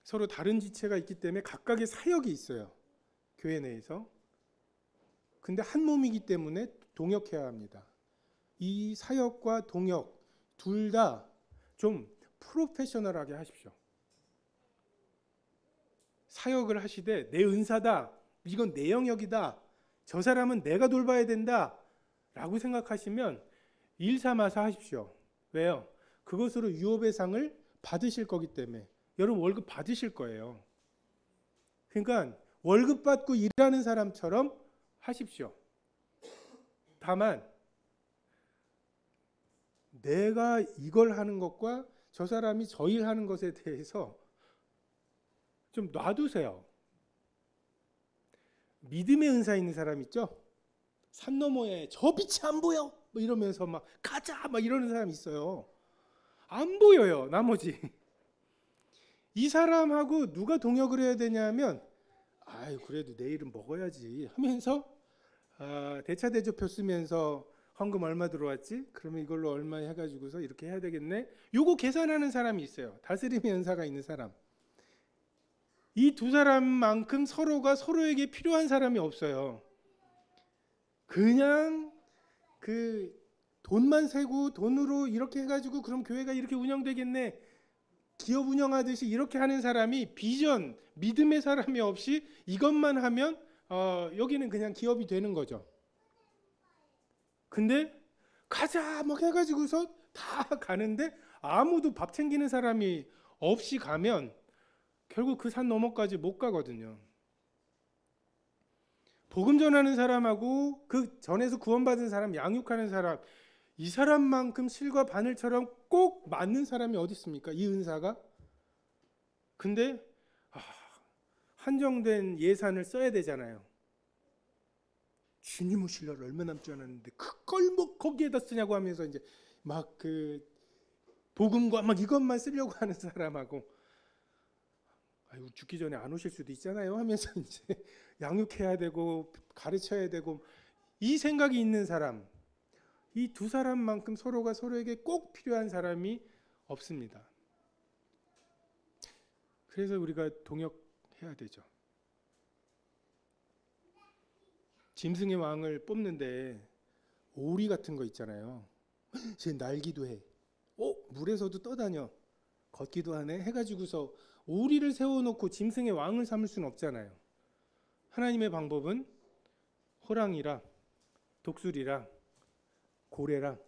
Speaker 1: 서로 다른 지체가 있기 때문에 각각의 사역이 있어요. 교회 내에서. 근데 한 몸이기 때문에 동역해야 합니다. 이 사역과 동역 둘 다 좀 프로페셔널하게 하십시오. 사역을 하시되 내 은사다, 이건 내 영역이다, 저 사람은 내가 돌봐야 된다 라고 생각하시면 일 삼아서 하십시오. 왜요? 그것으로 유업의 상을 받으실 거기 때문에. 여러분 월급 받으실 거예요. 그러니까 월급 받고 일하는 사람처럼 하십시오. 다만 내가 이걸 하는 것과 저 사람이 저 일 하는 것에 대해서 좀 놔두세요. 믿음의 은사 있는 사람 있죠? 산 너머에 저 빛이 안 보여 뭐 이러면서 막 가자 막 이러는 사람 있어요. 안 보여요, 나머지. 이 사람하고 누가 동역을 해야 되냐면, 아유 그래도 내일은 먹어야지 하면서 대차대조표 쓰면서 헌금 얼마 들어왔지? 그러면 이걸로 얼마 해가지고서 이렇게 해야 되겠네? 요거 계산하는 사람이 있어요. 다스림의 은사가 있는 사람. 이 두 사람만큼 서로가 서로에게 필요한 사람이 없어요. 그냥 그 돈만 세고 돈으로 이렇게 해가지고 그럼 교회가 이렇게 운영되겠네, 기업 운영하듯이 이렇게 하는 사람이 비전, 믿음의 사람이 없이 이것만 하면 여기는 그냥 기업이 되는 거죠. 근데 가자 막 해가지고서 다 가는데 아무도 밥 챙기는 사람이 없이 가면 결국 그 산 너머까지 못 가거든요. 복음 전하는 사람하고 그 전에서 구원받은 사람, 양육하는 사람, 이 사람만큼 실과 바늘처럼 꼭 맞는 사람이 어디 있습니까? 이 은사가. 근데 한정된 예산을 써야 되잖아요. 주님 오실 날 얼마 남지 않았는데 그걸 뭐 거기에다 쓰냐고 하면서 이제 막 그 복음과 막 이것만 쓰려고 하는 사람하고 아유, 죽기 전에 안 오실 수도 있잖아요 하면서 이제 양육해야 되고 가르쳐야 되고 이 생각이 있는 사람, 이 두 사람만큼 서로가 서로에게 꼭 필요한 사람이 없습니다. 그래서 우리가 동역해야 되죠. 짐승의 왕을 뽑는데 오리 같은 거 있잖아요. 쟤 날기도 해. 물에서도 떠다녀. 걷기도 하네. 해가지고서 오리를 세워놓고 짐승의 왕을 삼을 수는 없잖아요. 하나님의 방법은 호랑이랑 독수리랑 고래랑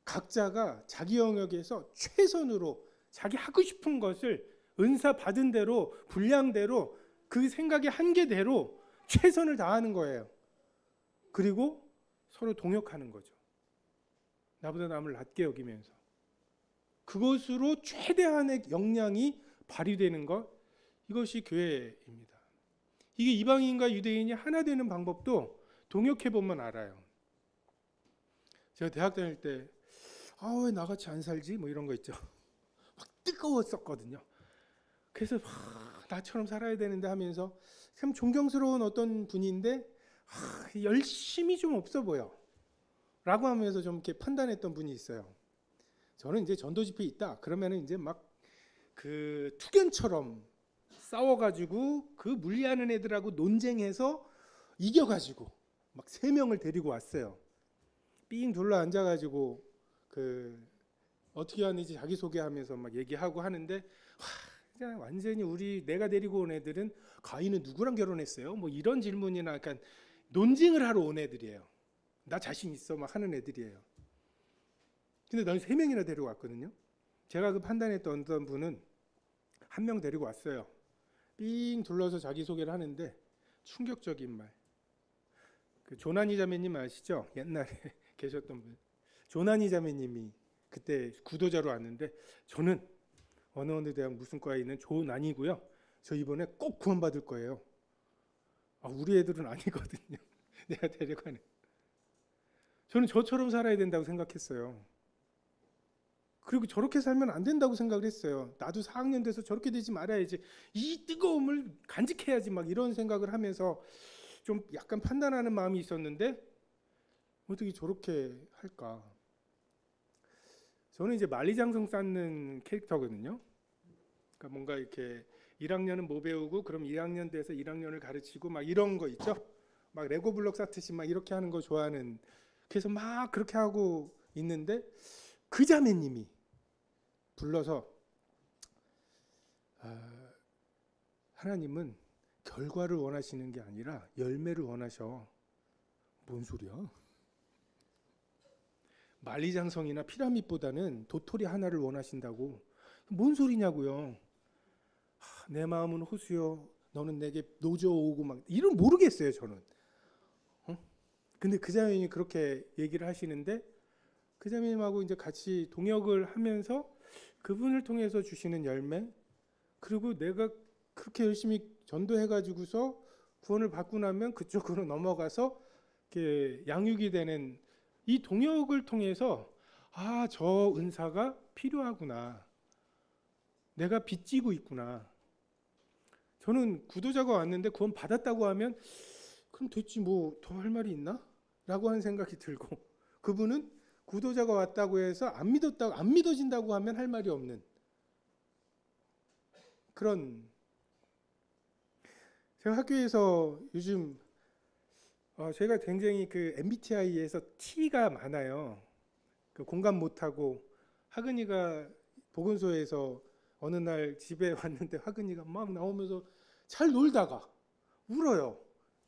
Speaker 1: 각자가 자기 영역에서 최선으로 자기 하고 싶은 것을 은사 받은 대로 분량대로 그 생각의 한계대로 최선을 다하는 거예요. 그리고 서로 동역하는 거죠. 나보다 남을 낮게 여기면서 그것으로 최대한의 역량이 발휘되는 것, 이것이 교회입니다. 이게 이방인과 유대인이 하나 되는 방법도 동역해 보면 알아요. 제가 대학 다닐 때 왜 나같이 안 살지? 뭐 이런 거 있죠. 막 뜨거웠었거든요. 그래서 나처럼 살아야 되는데 하면서 참 존경스러운 어떤 분인데 열심히 좀 없어 보여 라고 하면서 좀 이렇게 판단했던 분이 있어요. 저는 이제 전도 집회 있다 그러면은 이제 막 그 투견처럼 싸워가지고 그 물리하는 애들하고 논쟁해서 이겨가지고 막 3명을 데리고 왔어요. 삥 둘러 앉아가지고 그 어떻게 하는지 자기소개하면서 막 얘기하고 하는데 완전히 내가 데리고 온 애들은 가인은 누구랑 결혼했어요? 뭐 이런 질문이나 약간 논쟁을 하러 온 애들이에요. 나 자신 있어 막 하는 애들이에요. 근데 난 3명이나 데리고 왔거든요. 제가 그 판단했던 어떤 분은 1명 데리고 왔어요. 삥 둘러서 자기소개를 하는데 충격적인 말. 그 조난이 자매님 아시죠? 옛날에 계셨던 분. 조난이 자매님이 그때 구도자로 왔는데 저는 어느 대학 무슨 과에 있는 조난이고요. 저 이번에 꼭 구원받을 거예요. 우리 애들은 아니거든요. 내가 데려가는. 저는 저처럼 살아야 된다고 생각했어요. 그리고 저렇게 살면 안 된다고 생각을 했어요. 나도 4학년 돼서 저렇게 되지 말아야지. 이 뜨거움을 간직해야지 막 이런 생각을 하면서 좀 약간 판단하는 마음이 있었는데 어떻게 저렇게 할까? 저는 이제 만리장성 쌓는 캐릭터거든요. 그러니까 뭔가 이렇게 1학년은 뭐 배우고 그럼 2학년 돼서 1학년을 가르치고 막 이런 거 있죠. 막 레고 블록 쌓듯이 막 이렇게 하는 거 좋아하는. 그래서 막 그렇게 하고 있는데 그 자매님이 불러서 하나님은 결과를 원하시는 게 아니라 열매를 원하셔. 뭔 소리야? 만리장성이나 피라밋보다는 도토리 하나를 원하신다고. 뭔 소리냐고요. 내 마음은 호수여 너는 내게 노져오고 막 이런 모르겠어요 저는. 근데 그 자매님이 그렇게 얘기를 하시는데 그 자매님하고 이제 같이 동역을 하면서 그분을 통해서 주시는 열매, 그리고 내가 그렇게 열심히 전도해가지고서 구원을 받고 나면 그쪽으로 넘어가서 이렇게 양육이 되는 이 동역을 통해서 저 은사가 필요하구나. 내가 빚지고 있구나. 저는 구도자가 왔는데 구원 받았다고 하면 그럼 됐지 뭐 더 할 말이 있나? 라고 하는 생각이 들고 그분은 구도자가 왔다고 해서 안 믿어진다고 하면 할 말이 없는 그런. 제가 학교에서 요즘 제가 굉장히 그 MBTI에서 T가 많아요. 그 공감 못하고 하근이가 보건소에서 어느 날 집에 왔는데 화근이가 막 나오면서 잘 놀다가 울어요.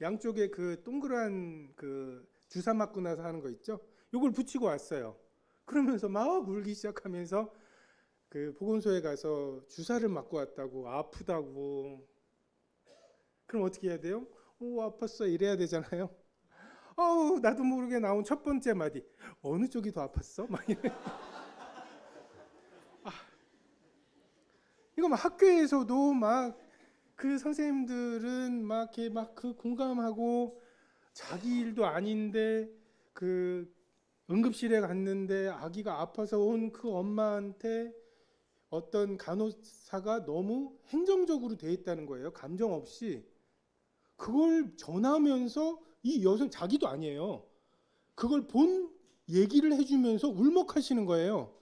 Speaker 1: 양쪽에 그 동그란 그 주사 맞고 나서 하는 거 있죠? 요걸 붙이고 왔어요. 그러면서 막 울기 시작하면서 그 보건소에 가서 주사를 맞고 왔다고, 아프다고. 그럼 어떻게 해야 돼요? 아팠어 이래야 되잖아요. 나도 모르게 나온 첫 번째 마디. 어느 쪽이 더 아팠어? 막 이래. 이거 막 학교에서도 막 그 선생님들은 막 이렇게 막 그 공감하고 자기 일도 아닌데 그 응급실에 갔는데 아기가 아파서 온 그 엄마한테 어떤 간호사가 너무 행정적으로 돼 있다는 거예요. 감정 없이. 그걸 전하면서 이 여성 자기도 아니에요. 그걸 본 얘기를 해주면서 울먹하시는 거예요.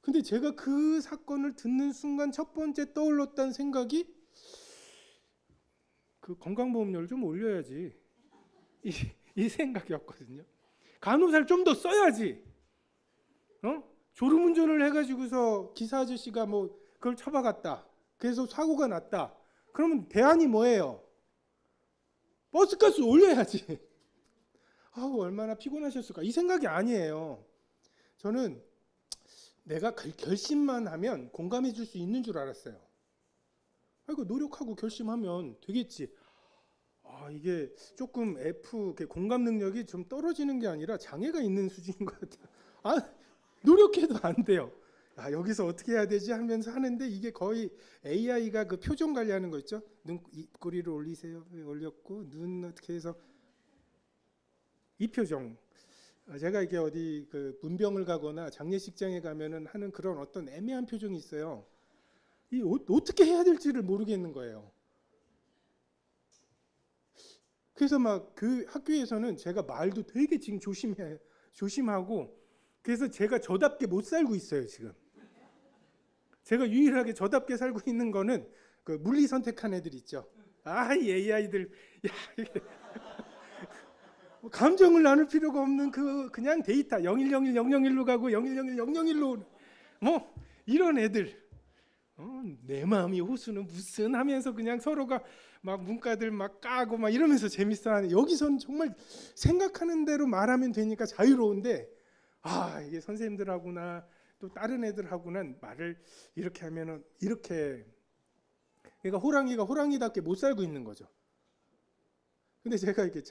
Speaker 1: 근데 제가 그 사건을 듣는 순간 첫 번째 떠올랐던 생각이 그 건강보험료를 좀 올려야지. 이 생각이었거든요. 간호사를 좀 더 써야지. 졸음운전을 해가지고서 기사 아저씨가 뭐 그걸 처박았다. 그래서 사고가 났다. 그러면 대안이 뭐예요? 버스값을 올려야지. 얼마나 피곤하셨을까. 이 생각이 아니에요. 저는 내가 결심만 하면 공감해 줄 수 있는 줄 알았어요. 이거 노력하고 결심하면 되겠지. 이게 조금 공감 능력이 좀 떨어지는 게 아니라 장애가 있는 수준인 것 같아요. 노력해도 안 돼요. 여기서 어떻게 해야 되지 하면서 하는데 이게 거의 AI가 그 표정 관리하는 거 있죠. 입꼬리를 올리세요. 올렸고 눈 어떻게 해서 이 표정. 제가 이게 어디 그 문병을 가거나 장례식장에 가면은 하는 그런 어떤 애매한 표정이 있어요. 이 어떻게 해야 될지를 모르겠는 거예요. 그래서 막 그 학교에서는 제가 말도 되게 지금 조심하고 그래서 제가 저답게 못 살고 있어요 지금. 제가 유일하게 저답게 살고 있는 거는 그 물리 선택한 애들 있죠. 이 AI들 감정을 나눌 필요가 없는 그냥 데이터 0101 001로 가고 0101 001로 뭐 이런 애들. 내 마음이 호수는 무슨 하면서 그냥 서로가 막 문과들 막 까고 막 이러면서 재밌어 하는. 여기서는 정말 생각하는 대로 말하면 되니까 자유로운데 이게 선생님들하고나 또 다른 애들하고는 말을 이렇게 하면은 이렇게 그러니까 호랑이가 호랑이답게 못 살고 있는 거죠. 근데 제가 이렇게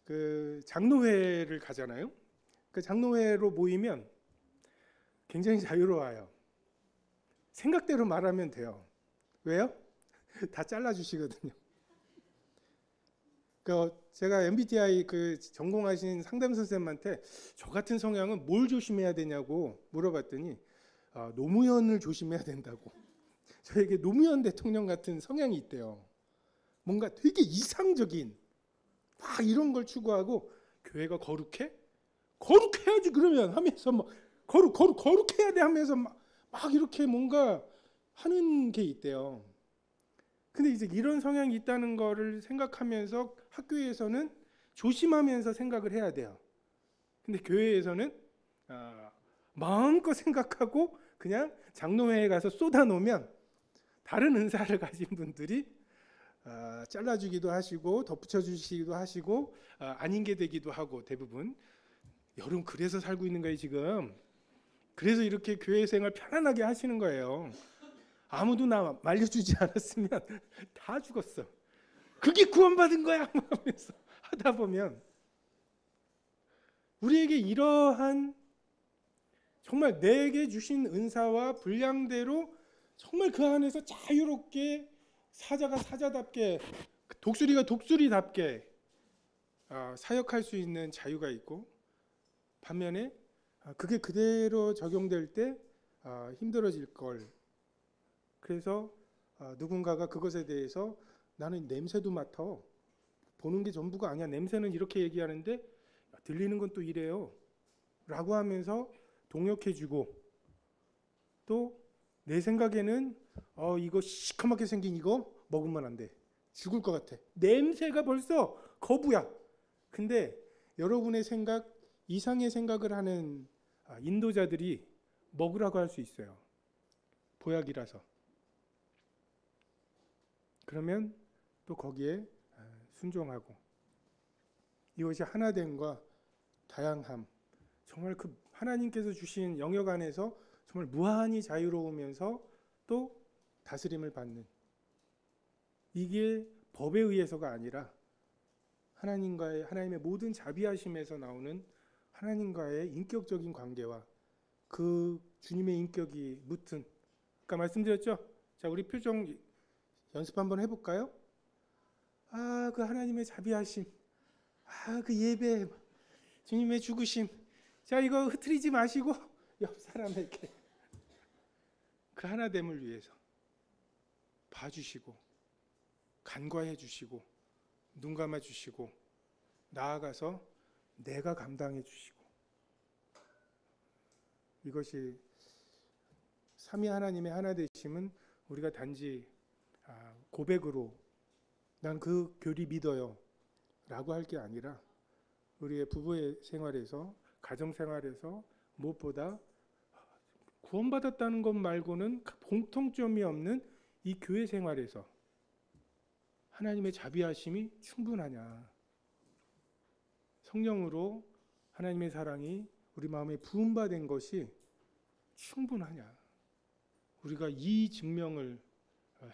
Speaker 1: 그 장로회를 가잖아요. 그 장로회로 모이면 굉장히 자유로워요. 생각대로 말하면 돼요. 왜요? 다 잘라주시거든요. 제가 MBTI 그 전공하신 상담 선생님한테 저 같은 성향은 뭘 조심해야 되냐고 물어봤더니 노무현을 조심해야 된다고. 저에게 노무현 대통령 같은 성향이 있대요. 뭔가 되게 이상적인 막 이런 걸 추구하고 교회가 거룩해? 거룩해야지 그러면 하면서 막 거룩해야 돼 하면서 막 이렇게 뭔가 하는 게 있대요. 근데 이제 이런 성향이 있다는 거를 생각하면서 학교에서는 조심하면서 생각을 해야 돼요. 근데 교회에서는 마음껏 생각하고 그냥 장로회에 가서 쏟아놓으면 다른 은사를 가진 분들이 잘라주기도 하시고 덧붙여주시기도 하시고 아닌 게 되기도 하고 대부분. 여러분 그래서 살고 있는 거예요 지금. 그래서 이렇게 교회 생활 편안하게 하시는 거예요. 아무도 나 말려주지 않았으면 다 죽었어. 그게 구원받은 거야 하면서 하다 보면 우리에게 이러한 정말 내게 주신 은사와 분량대로 정말 그 안에서 자유롭게 사자가 사자답게 독수리가 독수리답게 사역할 수 있는 자유가 있고 반면에 그게 그대로 적용될 때 힘들어질 걸. 그래서 누군가가 그것에 대해서 나는 냄새도 맡아. 보는 게 전부가 아니야. 냄새는 이렇게 얘기하는데 들리는 건 또 이래요. 라고 하면서 동역해주고 또 내 생각에는 이거 시커멓게 생긴 이거 먹으면 안 돼. 죽을 것 같아. 냄새가 벌써 거부야. 근데 여러분의 생각 이상의 생각을 하는 인도자들이 먹으라고 할 수 있어요. 보약이라서. 그러면 또 거기에 순종하고, 이것이 하나됨과 다양함, 정말 그 하나님께서 주신 영역 안에서 정말 무한히 자유로우면서 또 다스림을 받는, 이게 법에 의해서가 아니라 하나님의 모든 자비하심에서 나오는 하나님과의 인격적인 관계와 그 주님의 인격이 묻은, 아까 말씀드렸죠? 자, 우리 표정 연습 한번 해볼까요? 그 하나님의 자비하심, 그 예배, 주님의 죽으심. 자, 이거 흐트리지 마시고 옆 사람에게 그 하나됨을 위해서 봐주시고 간과해 주시고 눈 감아 주시고 나아가서 내가 감당해 주시고, 이것이 삼위 하나님의 하나 되심은 우리가 단지 고백으로 난 그 교리 믿어요 라고 할 게 아니라 우리의 부부의 생활에서, 가정 생활에서 무엇보다 구원받았다는 것 말고는 공통점이 없는 이 교회 생활에서 하나님의 자비하심이 충분하냐, 성령으로 하나님의 사랑이 우리 마음에 부음받은 것이 충분하냐, 우리가 이 증명을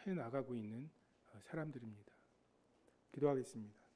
Speaker 1: 해나가고 있는 사람들입니다. 기도하겠습니다.